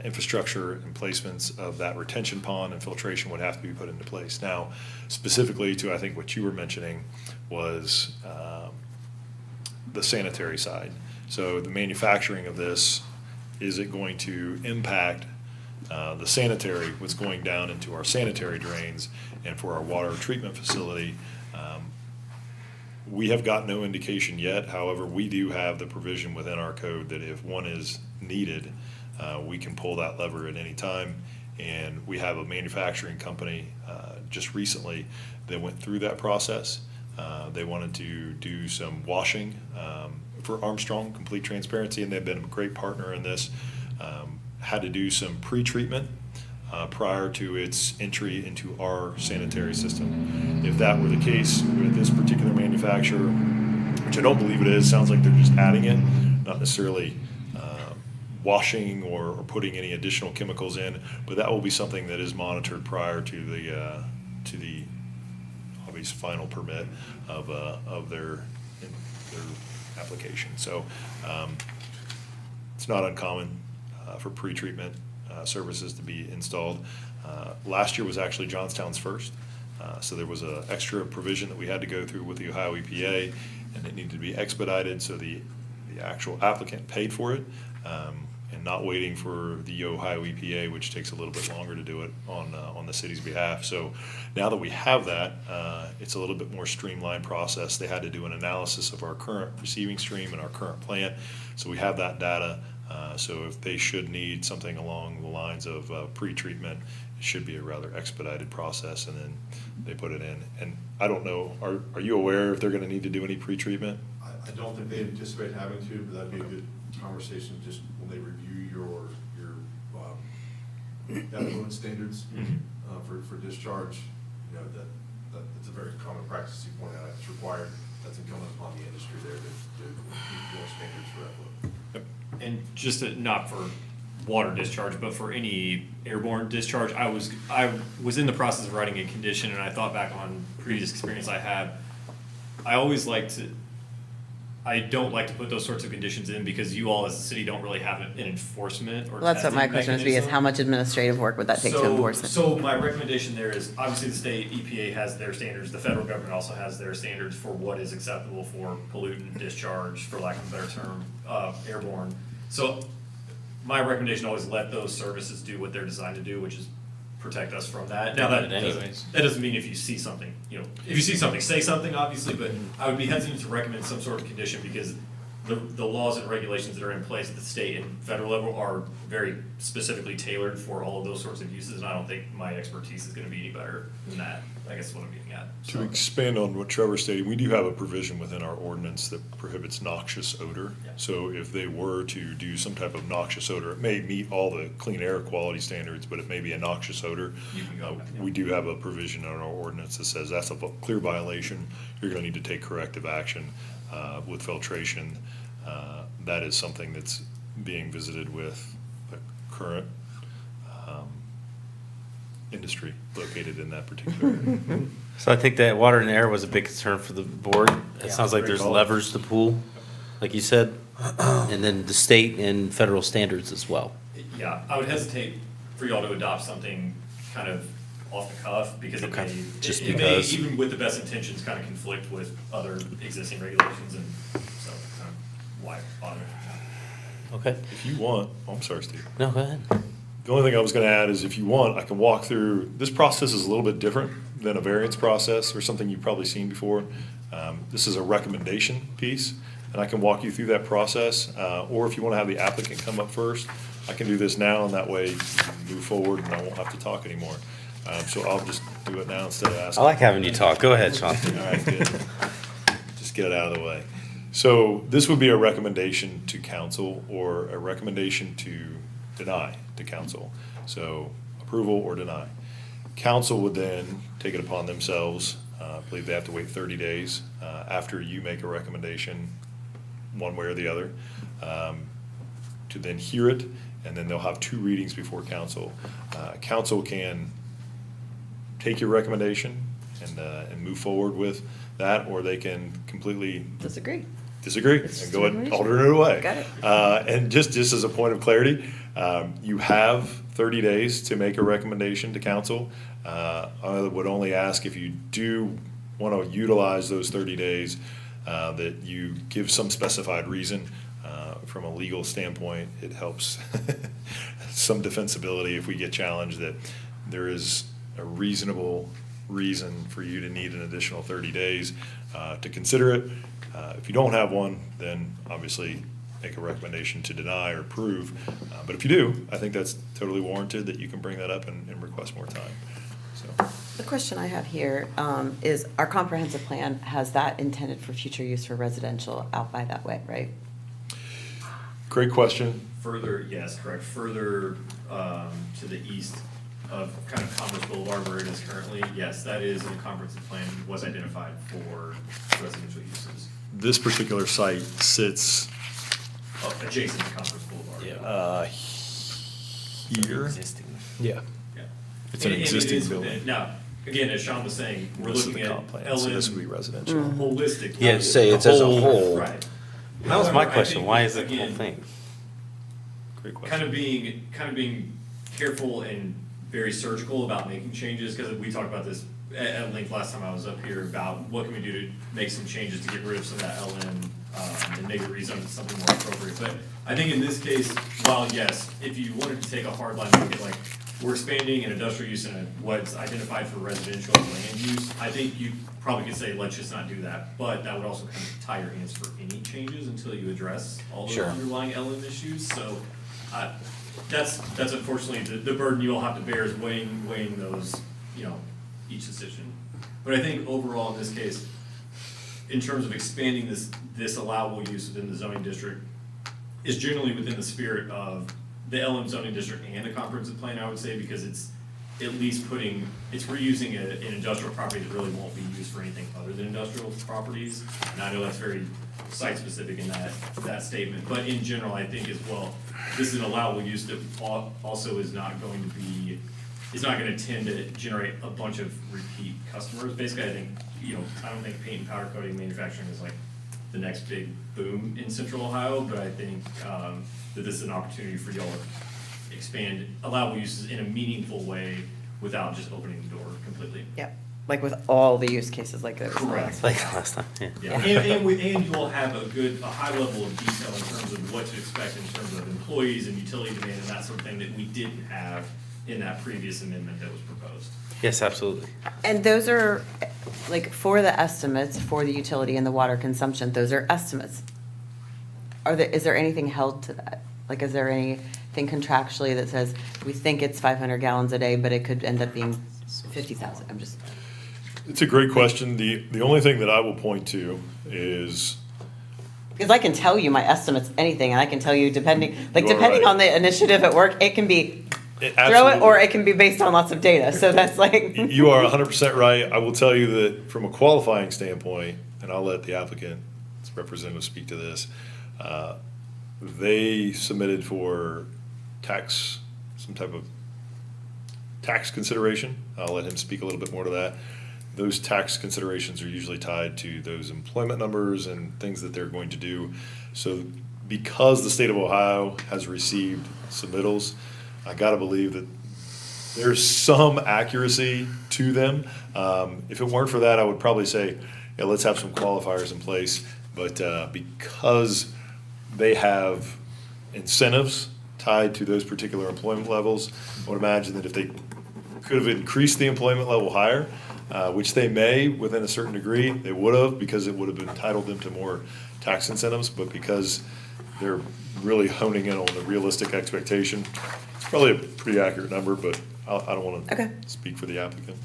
infrastructure and placements of that retention pond and filtration would have to be put into place. Now, specifically to, I think what you were mentioning was the sanitary side. So the manufacturing of this, is it going to impact the sanitary, what's going down into our sanitary drains and for our water treatment facility? We have got no indication yet. However, we do have the provision within our code that if one is needed, we can pull that lever at any time. And we have a manufacturing company just recently that went through that process. They wanted to do some washing for Armstrong, complete transparency, and they've been a great partner in this. Had to do some pre-treatment prior to its entry into our sanitary system. If that were the case with this particular manufacturer, which I don't believe it is, sounds like they're just adding it, not necessarily washing or putting any additional chemicals in, but that will be something that is monitored prior to the obvious final permit of their application. So it's not uncommon for pre-treatment services to be installed. Last year was actually Johnstown's first, so there was an extra provision that we had to go through with the Ohio EPA, and it needed to be expedited, so the actual applicant paid for it, and not waiting for the Ohio EPA, which takes a little bit longer to do it on the city's behalf. So now that we have that, it's a little bit more streamlined process. They had to do an analysis of our current receiving stream and our current plant, so we have that data. So if they should need something along the lines of pre-treatment, it should be a rather expedited process, and then they put it in. And I don't know, are you aware if they're gonna need to do any pre-treatment? I don't think they anticipate having to, but that'd be a good conversation just when they review your effluent standards for discharge. You know, that's a very common practice you point out. It's required. That's incumbent upon the industry there to meet your standards for effluent. And just not for water discharge, but for any airborne discharge, I was in the process of writing a condition, and I thought back on previous experience I had. I don't like to put those sorts of conditions in, because you all as a city don't really have an enforcement or Well, that's what my testing question is, because mechanism. how much administrative work would that take to enforce it? So my recommendation there is, obviously the state EPA has their standards, the federal government also has their standards for what is acceptable for pollutant discharge, for lack of a better term, airborne. So my recommendation always let those services do what they're designed to do, which is protect us from that. Now that doesn't mean if you see something, if you see something, say something, obviously, but I would be hesitant to recommend some sort of condition, because the laws and regulations that are in place at the state and federal level are very specifically tailored for all of those sorts of uses, and I don't think my expertise is gonna be any better than that, I guess is what I'm getting at. To expand on what Trevor stated, we do have a provision within our ordinance that prohibits noxious odor. Yeah. So if they were to do some type of noxious odor, it may meet all the clean air quality standards, but it may be a noxious odor. You can go, yeah. We do have a provision in our ordinance that says that's a clear violation. You're gonna need to take corrective action with filtration. That is something that's being visited with the current industry located in then particular area. So I think that water and air was a big concern for the board. It sounds like Great there's call. levers to pull, like you said, and then the state and federal standards as well. Yeah, I would hesitate for y'all to adopt something kind of off the cuff, because it Okay, may, just it may, because. even with the best intentions, kind of conflict with other existing regulations, and so, why bother? Okay. If you want, I'm sorry, Steve. No, go ahead. The only thing I was gonna add is if you want, I can walk through, this process is a little bit different than a variance process or something you've probably seen before. This is a recommendation piece, and I can walk you through that process. Or if you wanna have the applicant come up first, I can do this now, and that way you can move forward and I won't have to talk anymore. So I'll just do it now instead of asking. I like having you talk. Go ahead, Sean. All right, good. Just get it out of the way. So this would be a recommendation to council or a recommendation to deny to council. So approval or deny. Council would then take it upon themselves, I believe they have to wait 30 days after you make a recommendation, one way or the other, to then hear it, and then they'll have 2 readings before council. Council can take your recommendation and move forward with that, or they can completely Disagree. disagree It's and just go a an recommendation. alternate way. Got it. And just as a point of clarity, you have 30 days to make a recommendation to council. I would only ask if you do want to utilize those 30 days, that you give some specified reason. From a legal standpoint, it helps some defensibility if we get challenged, that there is a reasonable reason for you to need an additional 30 days to consider it. If you don't have one, then obviously make a recommendation to deny or approve. But if you do, I think that's totally warranted, that you can bring that up and request more time. So, The question I have here is our comprehensive plan has that intended for future use for residential out by that way, right? great question. Further, yes, correct, further to the east of kind of Commerce Boulevard where it is currently, yes, that is in the comprehensive plan, was identified for residential uses. This particular site sits Adjacent to Commerce Boulevard. here. Existing. Yeah. Yeah. It's an And it existing is building. within- Now, again, as Sean was saying, we're This is looking the at comp plan, so this would be LM residential. holistic. Yeah, say it's as a whole. Right. That was my However, I question, think, why is it the whole again, thing? Great question. kind of being careful and very surgical about making changes, because we talked about this at length last time I was up here about what can we do to make some changes to get rid of some of that LM and maybe rezone it to something more appropriate. But I think in this case, while yes, if you wanted to take a hard line look at like, we're expanding an industrial use in what's identified for residential land use, I think you probably could say, let's just not do that. But that would also kind of tie your hands for any changes until you address all those Sure. underlying LM issues. So that's unfortunately the burden you all have to bear, is weighing those, each decision. But I think overall in this case, in terms of expanding this allowable use within the zoning district, is generally within the spirit of the LM zoning district and the comprehensive plan, I would say, because it's at least it's reusing an industrial property that really won't be used for anything other than industrial properties. And I know that's very site-specific in that statement, but in general, I think as well, this is an allowable use that also is not going to tend to generate a bunch of repeat customers. Basically, I think, I don't think paint and powder coating manufacturing is like the next big boom in central Ohio, but I think that this is an opportunity for y'all to expand allowable uses in a meaningful way without just opening the door completely. Yep, like with all the use cases like that. Correct. Like last time, yeah. Yeah, and you will have a high level of detail in terms of what to expect in terms of employees and utility demand and that sort of thing that we didn't have in that previous amendment that was proposed. Yes, absolutely. And those are, like, for the estimates, for the utility and the water consumption, those are estimates. Is there anything held to that? Like, is there anything contractually that says, we think it's 500 gallons a day, but it could end up being 50,000? It's a great question. The only thing that I will point to is, Because I can tell you my estimates, anything, and I can tell you depending You are right. on the initiative at work, it can be throw it, absolutely. or it can be based on lots of data, so that's like. You are 100% right. I will tell you that from a qualifying standpoint, and I'll let the applicant's representative speak to this, they submitted for some type of tax consideration. I'll let him speak a little bit more to that. Those tax considerations are usually tied to those employment numbers and things that they're going to do. So because the state of Ohio has received submittals, I gotta believe that there's some accuracy to them. If it weren't for that, I would probably say, yeah, let's have some qualifiers in place. But because they have incentives tied to those particular employment levels, I would imagine that if they could have increased the employment level higher, which they may within a certain degree, they would have, because it would have entitled them to more tax incentives. But because they're really honing in on the realistic expectation, it's probably a pretty accurate number, but I don't want Okay. to speak for the applicant.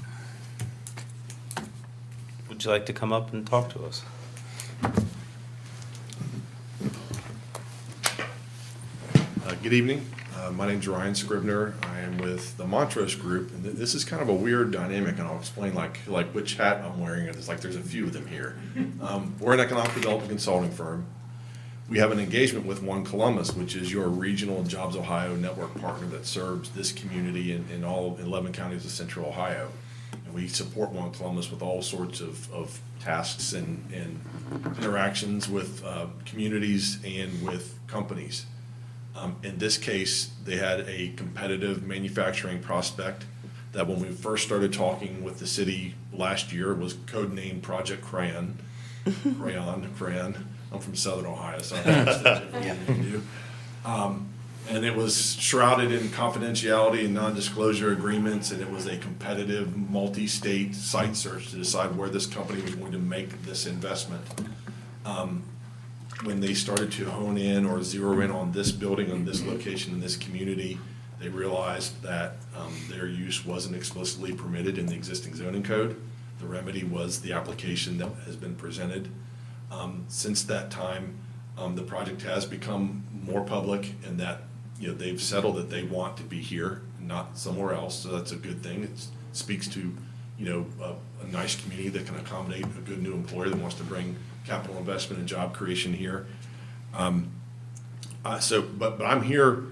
Would you like to come up and talk to us? Good evening. My name's Ryan Scribner. I am with the Montrose Group, and this is kind of a weird dynamic, and I'll explain like which hat I'm wearing. It's like there's a few of them here. We're an economic development consulting firm. We have an engagement with One Columbus, which is your regional Jobs Ohio network partner that serves this community in all 11 counties of central Ohio. And we support One Columbus with all sorts of tasks and interactions with communities and with companies. In this case, they had a competitive manufacturing prospect that when we first started talking with the city last year was codenamed Project Crayon. Crayon. I'm from Southern Ohio, so I understand everything you do. And it was shrouded in confidentiality and non-disclosure agreements, and it was a competitive multi-state site search to decide where this company was going to make this investment. When they started to hone in or zero in on this building, on this location, in this community, they realized that their use wasn't explicitly permitted in the existing zoning code. The remedy was the application that has been presented. Since that time, the project has become more public, and that they've settled that they want to be here, not somewhere else. So that's a good thing. It speaks to a nice community that can accommodate a good new employer that wants to bring capital investment and job creation here. But I'm here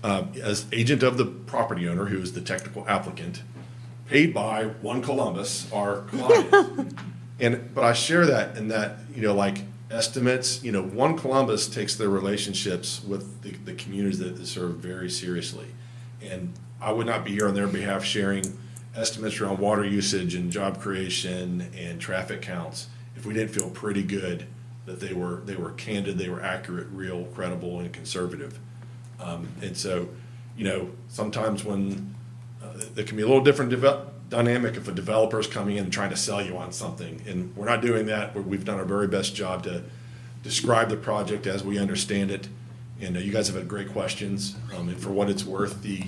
as agent of the property owner, who is the technical applicant, paid by One Columbus, our client. But I share that in that, like estimates, One Columbus takes their relationships with the communities that they serve very seriously. And I would not be here on their behalf sharing estimates around water usage and job creation and traffic counts if we didn't feel pretty good that they were candid, they were accurate, real, credible, and conservative. And so, sometimes when there can be a little different dynamic if a developer is coming in and trying to sell you on something, and we're not doing that. We've done our very best job to describe the project as we understand it, and you guys have had great questions. And for what it's worth, the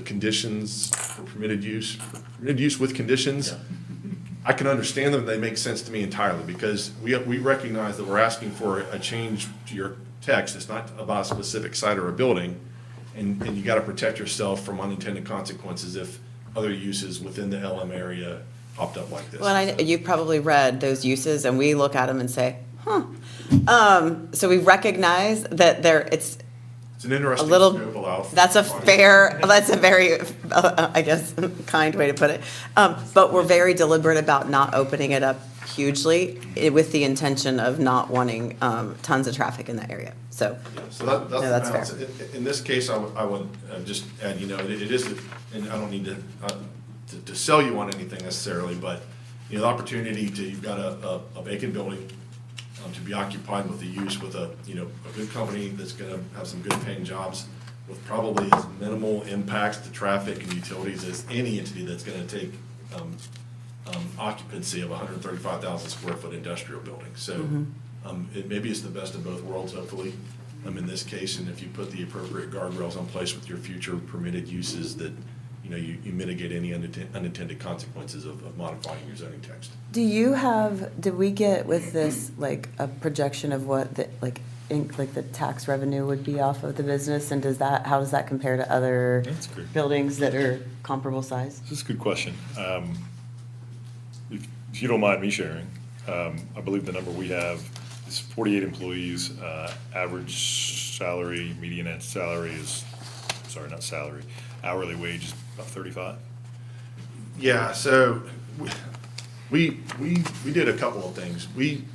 conditions for permitted use with conditions, I can understand them. They make sense to me entirely because we recognize that we're asking for a change to your text. It's not about a specific site or a building. And you got to protect yourself from unintended consequences if other uses within the LM area popped up like this. Well, you've probably read those uses, and we look at them and say, huh. So we recognize that it's an interesting a little, scope allow for that's a very, I guess, kind way to put it. But we're very deliberate about not opening it up hugely with the intention of not wanting tons of traffic in that area. So, So that's no, the that's balance. fair. In this case, I would just add, it is, and I don't need to sell you on anything necessarily, but, the opportunity you've got a vacant building to be occupied with the use with a good company that's gonna have some good paying jobs with probably as minimal impacts to traffic and utilities as any entity that's gonna take occupancy of a 135,000 square foot industrial building. So maybe it's the best of both worlds, hopefully, in this case. And if you put the appropriate guardrails in place with your future permitted uses, that you mitigate any unintended consequences of modifying your zoning text. Did we get with this like a projection of what the the tax revenue would be off of the business, and how does that compare to other That's great. buildings that are comparable size? This is a good question. If you don't mind me sharing, I believe the number we have is 48 employees, average salary, median salary is, hourly wage is about 35. Yeah, so we did a couple of things. When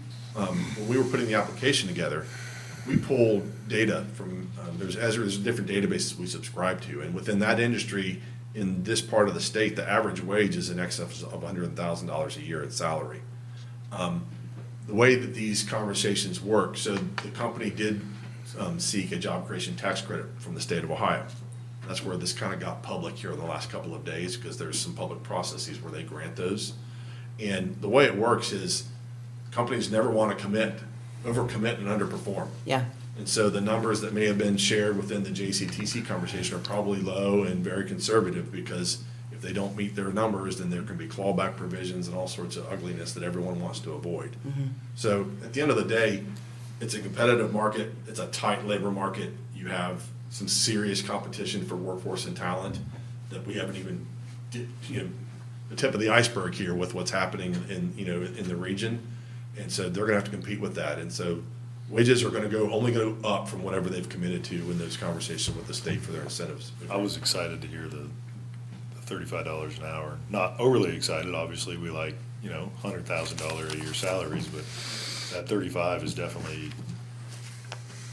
we were putting the application together, we pulled data from, there's different databases we subscribe to, and within that industry, in this part of the state, the average wage is in excess of $100,000 a year in salary. The way that these conversations work, so the company did seek a job creation tax credit from the state of Ohio. That's where this kind of got public here in the last couple of days, because there's some public processes where they grant those. And the way it works is companies never want to overcommit and underperform. Yeah. And so the numbers that may have been shared within the JCTC conversation are probably low and very conservative, because if they don't meet their numbers, then there can be clawback provisions and all sorts of ugliness that everyone wants to avoid. So at the end of the day, it's a competitive market, it's a tight labor market. You have some serious competition for workforce and talent that we haven't even, the tip of the iceberg here with what's happening in the region. And so they're gonna have to compete with that. And so wages are only go up from whatever they've committed to in those conversations with the state for their incentives. I was excited to hear the $35 an hour. Not overly excited, obviously, we like, $100,000 a year salaries, but that 35 is definitely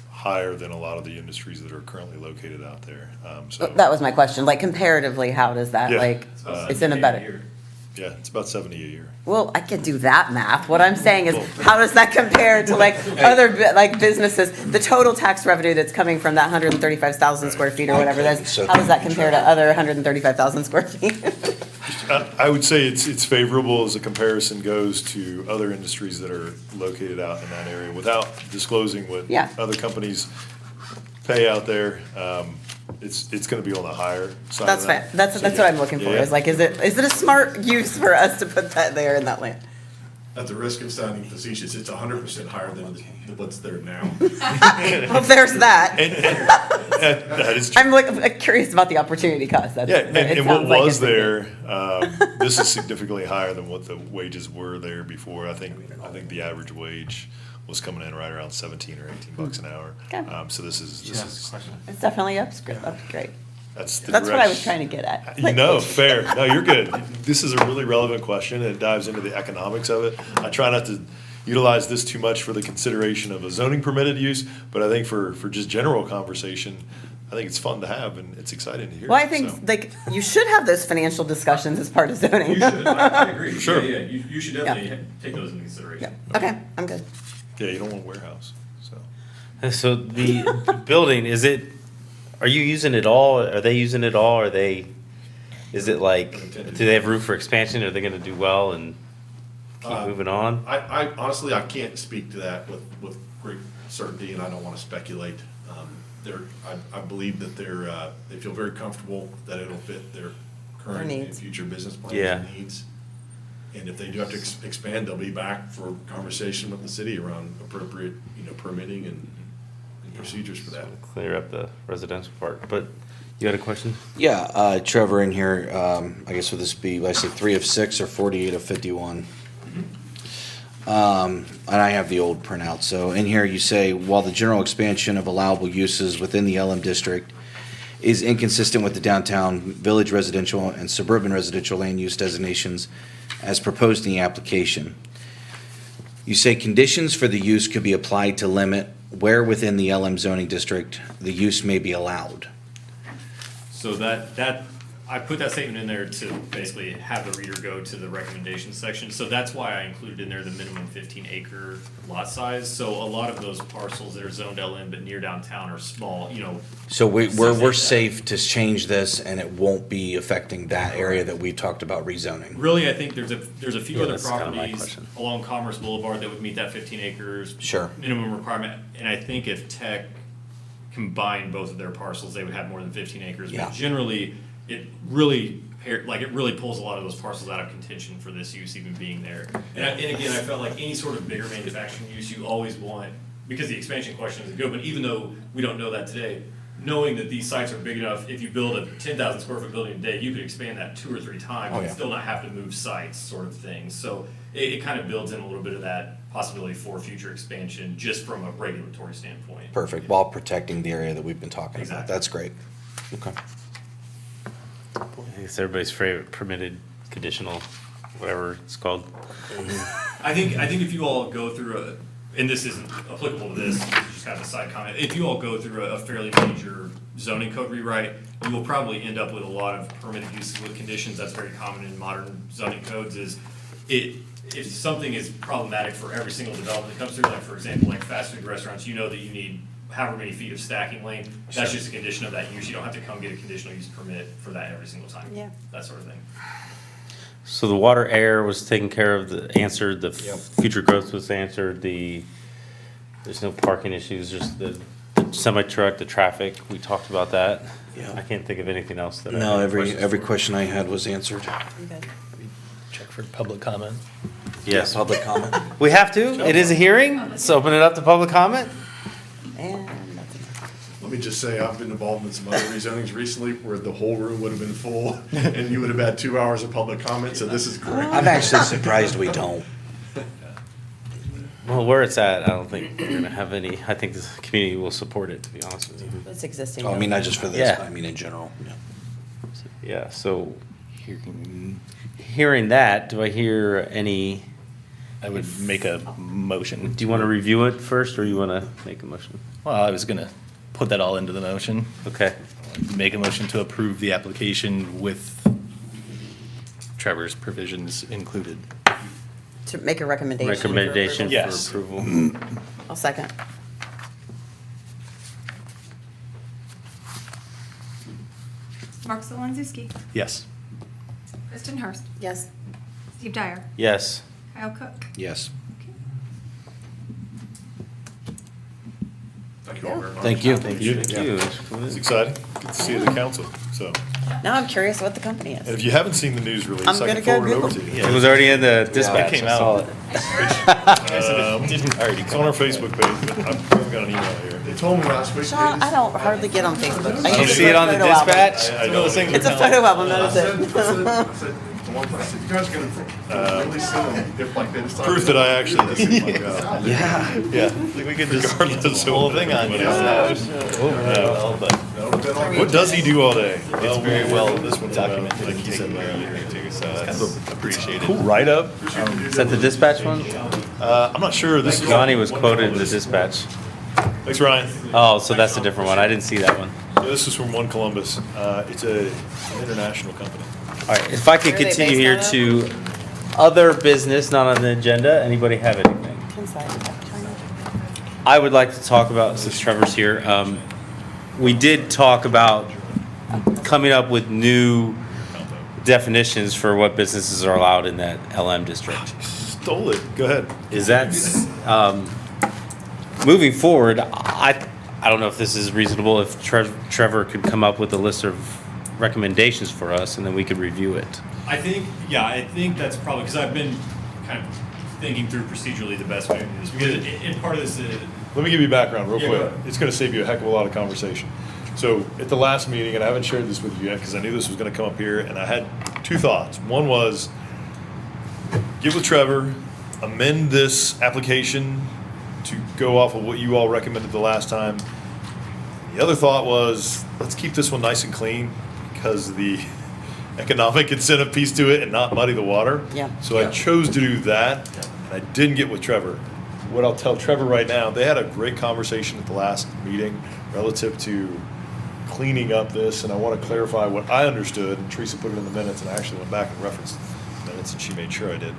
higher than a lot of the industries that are currently located out there. So, That was my question, like comparatively, how does that, Yeah. like, it's in a better, yeah, it's about 70 a year. well, I could do that math. What I'm saying is, how does that compare to like other like businesses? The total tax revenue that's coming from that 135,000 square feet or whatever that is, how does that compare to other 135,000 square feet? I would say it's favorable as a comparison goes to other industries that are located out in that area. Without disclosing what Yeah. other companies pay out there, it's gonna be on the higher side That's of that. fair. That's what I'm looking for, Yeah. is like, is it a smart use for us to put that there in that land? At the risk of sounding facetious, it's 100% higher than what's there now. Well, there's that. That is true. I'm like curious about the opportunity cost. That's, Yeah, it and what sounds like was it's a there, this is significantly higher than what the wages were there before. I think the average wage was coming in right around 17 or 18 bucks an hour. Okay. So this is, It's definitely upgrade. that's the That's what I was direction. trying to get at. No, fair. No, you're good. This is a really relevant question. It dives into the economics of it. I try not to utilize this too much for the consideration of a zoning permitted use, but I think for just general conversation, I think it's fun to have and it's exciting to hear. Well, I think So, like you should have those financial discussions as part of zoning. You should, I agree. Sure. Yeah, you should definitely take those into consideration. Yeah. Okay, I'm good. Yeah, you don't want a warehouse, so. So the building, are you using it all? Are they using it all? Is it like, do they have room for expansion? Are they gonna do well and keep moving on? I honestly, I can't speak to that with great certainty, and I don't want to speculate. I believe that they feel very comfortable that it'll fit their current and needs. future business plans Yeah. and needs. And if they do have to expand, they'll be back for conversation with the city around appropriate, permitting and procedures for that. Clear up the residential part, but you had a question? Yeah, Trevor in here, I guess would this be, I say 3 of 6 or 48 of 51? And I have the old printout, so in here you say, while the general expansion of allowable uses within the LM district is inconsistent with the downtown village residential and suburban residential land use designations as proposed in the application. You say conditions for the use could be applied to limit where within the LM zoning district the use may be allowed. So that I put that statement in there to basically have the reader go to the recommendation section. So that's why I included in there the minimum 15-acre lot size. So a lot of those parcels that are zoned LM but near downtown are small, So we're Something like that. safe to change this and it won't be affecting that area that we talked about rezoning? Really, I think there's a few Yeah, other that's kinda my properties question. along Commerce Boulevard that would meet that 15 acres. Sure. Minimum requirement, and I think if Tech combined both of their parcels, they would have more than 15 acres. Yeah. But generally, it really pulls a lot of those parcels out of contention for this use even being there. And again, I felt like any sort of bigger manufacturing use, you always want, because the expansion question is good, but even though we don't know that today, knowing that these sites are big enough, if you build a 10,000 square foot building today, you could expand that 2 or 3 times Oh, and yeah. still not have to move sites, sort of thing. So it kind of builds in a little bit of that possibility for future expansion, just from a regulatory standpoint. Perfect, while protecting the area that we've been talking about. Exactly. That's great. Okay. I guess everybody's favorite permitted conditional, whatever it's called. I think if you all go through and this isn't applicable to this, this is just kind of a side comment. If you all go through a fairly major zoning code rewrite, you will probably end up with a lot of permitted uses with conditions. That's very common in modern zoning codes. If something is problematic for every single development that comes through, like for example, like fast food restaurants, you know that you need however many feet of stacking lane. That's just a condition of that use. You don't have to come get a conditional use permit for that every single time. Yeah. That sort of thing. So the water, air was taken care of, answered, the future growth was answered, there's no parking issues, just the semi-truck, the traffic, we talked about that. Yeah. I can't think of anything else that I No, had every questions for. question I had was answered. Check for public comment. Yes. Public comment? We have to. It is a hearing. Let's open it up to public comment. And that's it. Let me just say, I've been involved in some other rezonings recently where the whole room would have been full and you would have had 2 hours of public comment, so this is great. I'm actually surprised we don't. Well, where it's at, I don't think we're gonna have any. I think the community will support it, to be honest with you. It's existing. Oh, I mean, not just for this, Yeah. but I mean in general. Yeah. Yeah, so hearing that, do I hear any, I would make a motion. do you want to review it first or you want to make a motion? Well, I was gonna put that all into the motion. Okay. Make a motion to approve the application with Trevor's provisions included. To make a recommendation. for Recommendation approval. for Yes. approval. I'll second. Mark Solonzuski, Yes. Kristen Hurst, Yes. Steve Dyer, Yes. Kyle Cook. Yes. Okay. Thank you all very much. Thank you. Thank you. It's exciting. Good to see you at the council. So, Now I'm curious what the company and is. if you haven't seen the news release, I'm I gonna can go forward it over to Google. you. It was already in the dispatch. came I saw out. it. Didn't already It's on our Facebook page, but I've got an email here. They told me last week. Sean, I don't hardly get on Facebook. Did you use see it on the photo album. dispatch? I know. It's a photo album, that is it. I said, you guys are gonna really soon, if like they decide. Proof that I actually listen. My God. Yeah. Yeah. Like we could just Regardless put the of whole what thing on. everybody Well, but That would've been all good. What does he do all day? it's very well This one documented like and he said, taken care of too, so it's appreciated. Cool write-up. Is that the dispatch one? I'm not sure. This is. Johnny was quoted in the dispatch. Thanks, Ryan. Oh, so that's a different one. I didn't see that one. So this is from One Columbus. It's an international company. All right, if I could Where are they continue here based to other business not on the agenda. Anybody have anything? I would like to talk about, since Trevor's here, we did talk about coming up with new definitions for what businesses are allowed in that LM district. Stole it. Go ahead. Is that, moving forward, I don't know if this is reasonable, if Trevor could come up with a list of recommendations for us and then we could review it. I think that's probably, because I've been kind of thinking through procedurally the best way to do this, because and part of this is, Let me give you background real Yeah, quick. go ahead. It's going to save you a heck of a lot of conversation. So at the last meeting, and I haven't shared this with you yet because I knew this was going to come up here, and I had two thoughts. One was get with Trevor, amend this application to go off of what you all recommended the last time. The other thought was let's keep this one nice and clean because the economic incentive piece to it and not muddy the water. Yeah. So I chose to do that, and I didn't get with Trevor. What I'll tell Trevor right now, they had a great conversation at the last meeting relative to cleaning up this, and I want to clarify what I understood, and Teresa put it in the minutes, and I actually went back and referenced the minutes, and she made sure I did.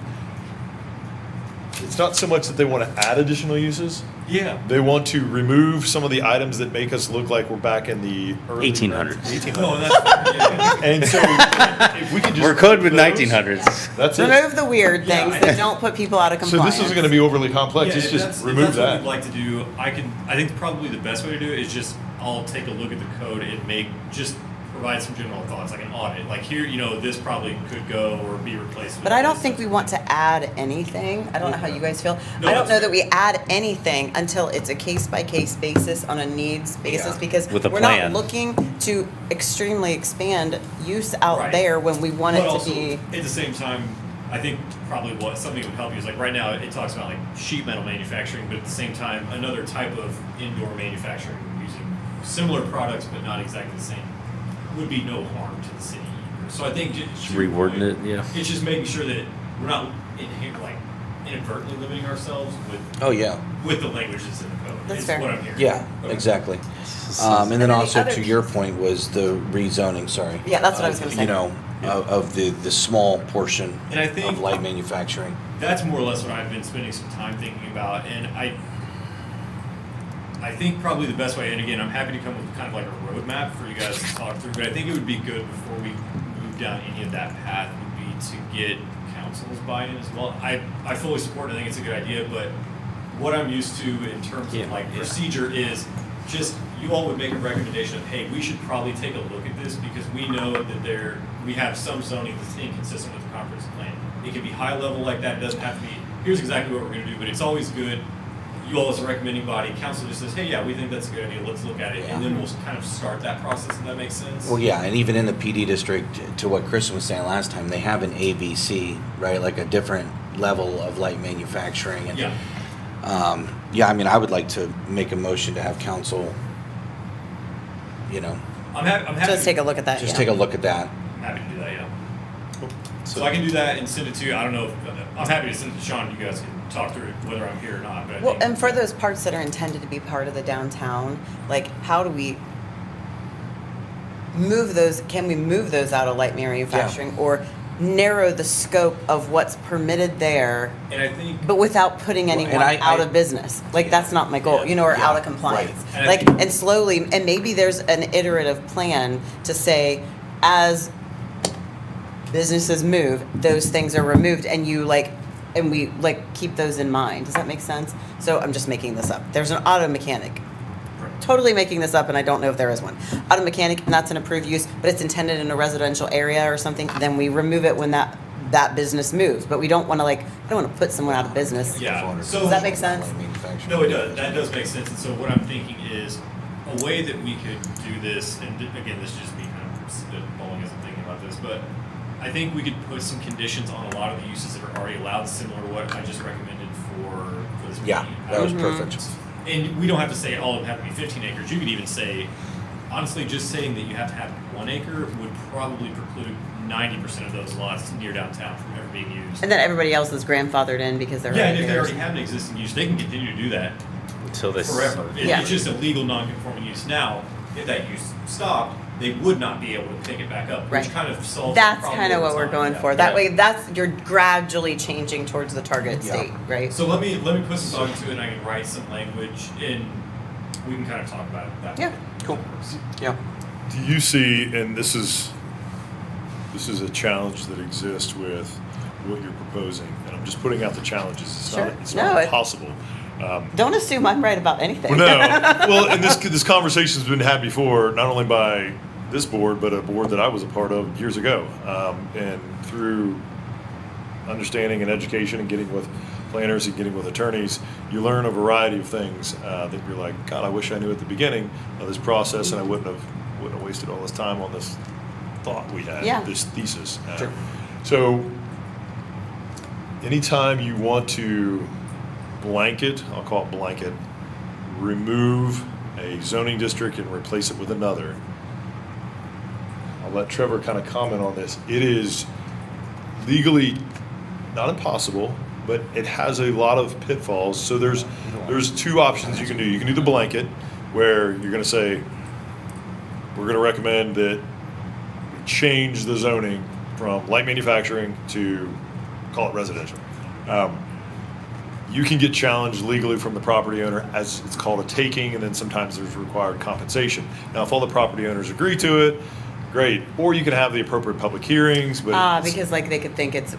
It's not so much that they want to add additional uses. yeah. They want to remove some of the items that make us look like we're back in the early 1800s. 1800s. No, that's, yeah. And so if we could just. We're code with those, 1900s. That's it. Remove the weird Yeah, things I- that don't put people out of So compliance. this isn't going to be overly complex. Yeah, It's if just that's- if remove that's that. what we'd like to do, I think probably the best way to do it is just, I'll take a look at the code and just provide some general thoughts, like an audit. Like here, this probably could go or be replaced with. But I don't this. think we want to add anything. I don't know how you guys feel. No, I don't that's know fair. that we add anything until it's a case-by-case basis on a needs basis Yeah. because With a we're plan. not looking to extremely expand use out Right. there when we want But it to also, be. at the same time, I think probably something that would help you is like right now it talks about like sheet metal manufacturing, but at the same time another type of indoor manufacturing using similar products but not exactly the same would be no harm to the city either. So I think just Rewording it, yeah. It's just making sure that we're not inadvertently limiting ourselves Oh, yeah. with the languages in the code. That's is fair. what I'm hearing. Yeah, Okay. exactly. And then then the also other to your point was the rezoning, sorry. Yeah, that's what I was gonna say. You know, of the small portion And I think- of light manufacturing. That's more or less what I've been spending some time thinking about, and I think probably the best way, and again, I'm happy to come with kind of like a roadmap for you guys to talk through, but I think it would be good before we move down any of that path would be to get council's buy-in as well. I fully support it, I think it's a good idea, but what I'm used to in terms Yeah. of like procedure is just, you all would make a recommendation of, hey, we should probably take a look at this because we know that we have some zoning that's inconsistent with the comprehensive plan. It can be high level like that. It doesn't have to be, here's exactly what we're gonna do, but it's always good. You all as a recommending body, council just says, hey, yeah, we think that's a good idea, let's look at it. And then we'll kind of start that process, if that makes sense. Well, yeah, and even in the PD district, to what Kristen was saying last time, they have an ABC, right? Like a different level of light manufacturing. And, Yeah. yeah, I mean, I would like to make a motion to have council, you know, I'm happy. Just take a look at that, just yeah. take a look at that. Happy to do that, yeah. So I can do that and send it to you. I don't know, I'm happy to send it to Sean, you guys can talk through it, whether I'm here or not, but I Well, think. and for those parts that are intended to be part of the downtown, like, how do we move those, can we move those out of light manufacturing? Or narrow the scope of what's permitted there, And I think. but without putting anyone I- out of business? Like, that's not my goal, you know, or out of compliance. right. And I Like, think- and slowly, and maybe there's an iterative plan to say, as businesses move, those things are removed, and you like, and we like keep those in mind. Does that make sense? So I'm just making this up. There's an auto mechanic. Totally making this up, and I don't know if there is one. Auto mechanic, and that's an approved use, but it's intended in a residential area or something. Then we remove it when that business moves. But we don't want to I don't want to put someone out of business. Yeah, so. Does that make sense? No, it does. That does make sense. And so what I'm thinking is a way that we could do this, and again, this is just me kind of spitballing as I'm thinking about this, but I think we could put some conditions on a lot of the uses that are already allowed, similar to what I just recommended for this meeting. Yeah, that was perfect. And we don't have to say all of them have to be 15 acres. You could even say, honestly, just saying that you have to have 1 acre would probably preclude 90% of those lots near downtown from ever being used. And then everybody else is grandfathered in because they're Yeah, and already if they there. already have an existing use, they can continue to do that Until this. forever. Yeah. It's just a legal non-conforming use now. If that use stopped, they would not be able to pick it back up, Right. which kind of solves. That's the problem kind of over what we're time. going Yeah. for. That Yeah. way, you're gradually changing towards the target state, right? So let me put some thought into it, and I can write some language, and we can kind of talk about it that Yeah. way. Cool. Yeah. Do you see, and this is a challenge that exists with what you're proposing, and I'm just putting out the challenges. Sure. It's No, not it- impossible. Don't assume I'm right about anything. Well, no. Well, and this conversation's been had before, not only by this board, but a board that I was a part of years ago. And through understanding and education and getting with planners and getting with attorneys, you learn a variety of things that you're like, God, I wish I knew at the beginning of this process, and I wouldn't have wasted all this time on this thought we had, Yeah. this thesis. Sure. So, anytime you want to blanket, I'll call it blanket, remove a zoning district and replace it with another, I'll let Trevor kind of comment on this. It is legally not impossible, but it has a lot of pitfalls. So there's two options you can do. You can do the blanket, where you're going to say, we're going to recommend that we change the zoning from light manufacturing to, call it residential. You can get challenged legally from the property owner, as it's called a taking, and then sometimes there's required compensation. Now, if all the property owners agree to it, great. Or you can have the appropriate public hearings, but it's- Because like they could think it's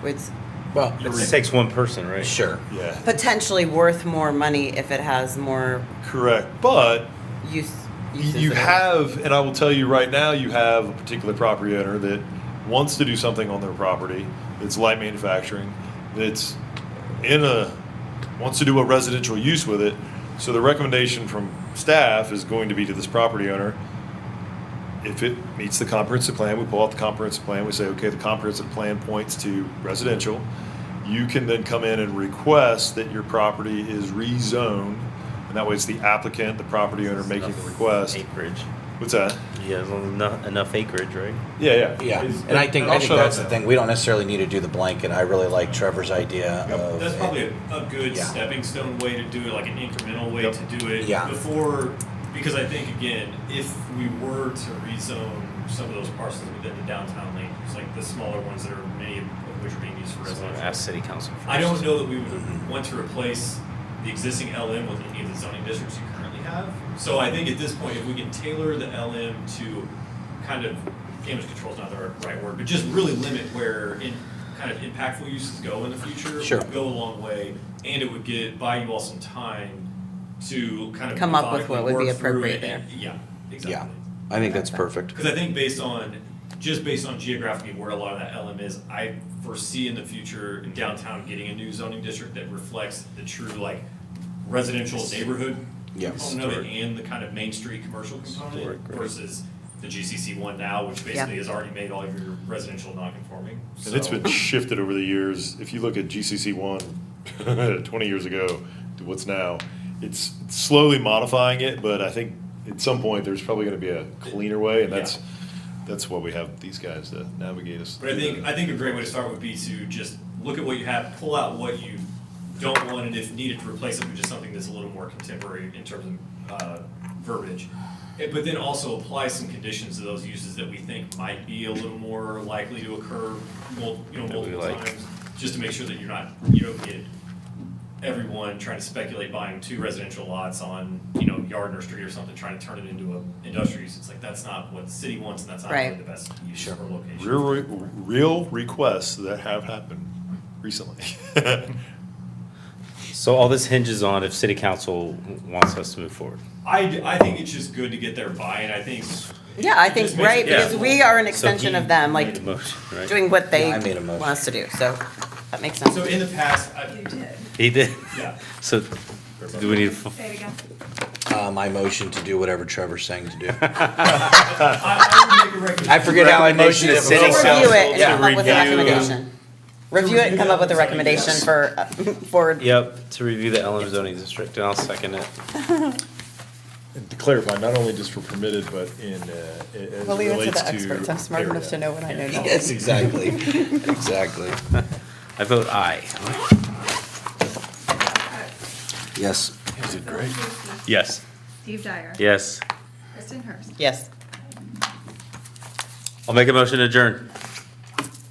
Well, It takes one person, right? sure. yeah, potentially worth more money if it has more correct. But uses. you of it. have, and I will tell you right now, you have a particular property owner that wants to do something on their property that's light manufacturing, that's wants to do a residential use with it. So the recommendation from staff is going to be to this property owner, if it meets the comprehensive plan, we pull out the comprehensive plan, we say, okay, the comprehensive plan points to residential. You can then come in and request that your property is rezoned, and that way it's the applicant, the property owner making the request. Acreage. What's that? He has enough acreage, right? Yeah. Yeah, It's- and I think I'll show that's that. the thing. We don't necessarily need to do the blanket. I really like Trevor's idea of. That's probably a good Yeah. stepping stone way to do it, like an incremental way Yep. to do it Yeah. before, because I think again, if we were to rezone some of those parcels within the downtown lanes, like the smaller ones that are many of which are being used for So residential. ask city council first. I don't know that we would want to replace the existing LM with any of the zoning districts you currently have. So I think at this point, if we can tailor the LM to kind of, damage control is not the right word, but just really limit where kind of impactful uses go in the future, Sure. would go a long way, and it would buy you all some time to kind of Come up with what would be methodically work through appropriate it. there. Yeah, exactly. Yeah, I think that's perfect. Because I think based on just based on geographically where a lot of that LM is, I foresee in the future in downtown getting a new zoning district that reflects the true like residential neighborhood Yeah. component of it and the kind of Main Street commercial component versus the GCC one now, which basically has already made all of your residential non-conforming. And it's So- been shifted over the years. If you look at GCC one 20 years ago to what's now, it's slowly modifying it, but I think at some point there's probably gonna be a cleaner way, and that's what we have these guys to navigate us. But I think a great way to start would be to just look at what you have, pull out what you don't want, and if needed, to replace it with just something that's a little more contemporary in terms of verbiage. But then also apply some conditions to those uses that we think might be a little more likely to occur multiple like. times, just to make sure that you don't get everyone trying to speculate buying 2 residential lots on, Gardner Street or something, trying to turn it into a industrial use. It's like, that's not what the city wants, and that's not really Right. the best use or location. Real requests that have happened recently. So all this hinges on if city council wants us to move forward. I think it's just good to get their buy-in. I think. Yeah, I it think, just makes right, it- because we are an So extension he of them, made like, a motion, right? doing what they Yeah, I made a motion. want us to do, so that makes sense. So in the past, You did. He did? yeah. So do we need, Say it again. My motion to do whatever Trevor's saying to do. I would make a recommendation. I forget how I motioned it. City We'll review it and council come up with a to review- recommendation. Review it and come up with a recommendation for, Yep, to review the LM zoning district, and I'll second it. And to clarify, not only just for permitted, but in, as it We'll leave it to relates the experts. I'm smart enough to know what I know now. Yes, exactly. Exactly. I vote aye. Yes. You did great. Yes. Steve Dyer. Yes. Kristen Hurst. Yes. I'll make a motion to adjourn.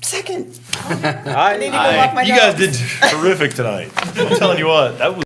Second. Aye. need to go walk my You guys dog. did terrific tonight. I'm telling you what, that was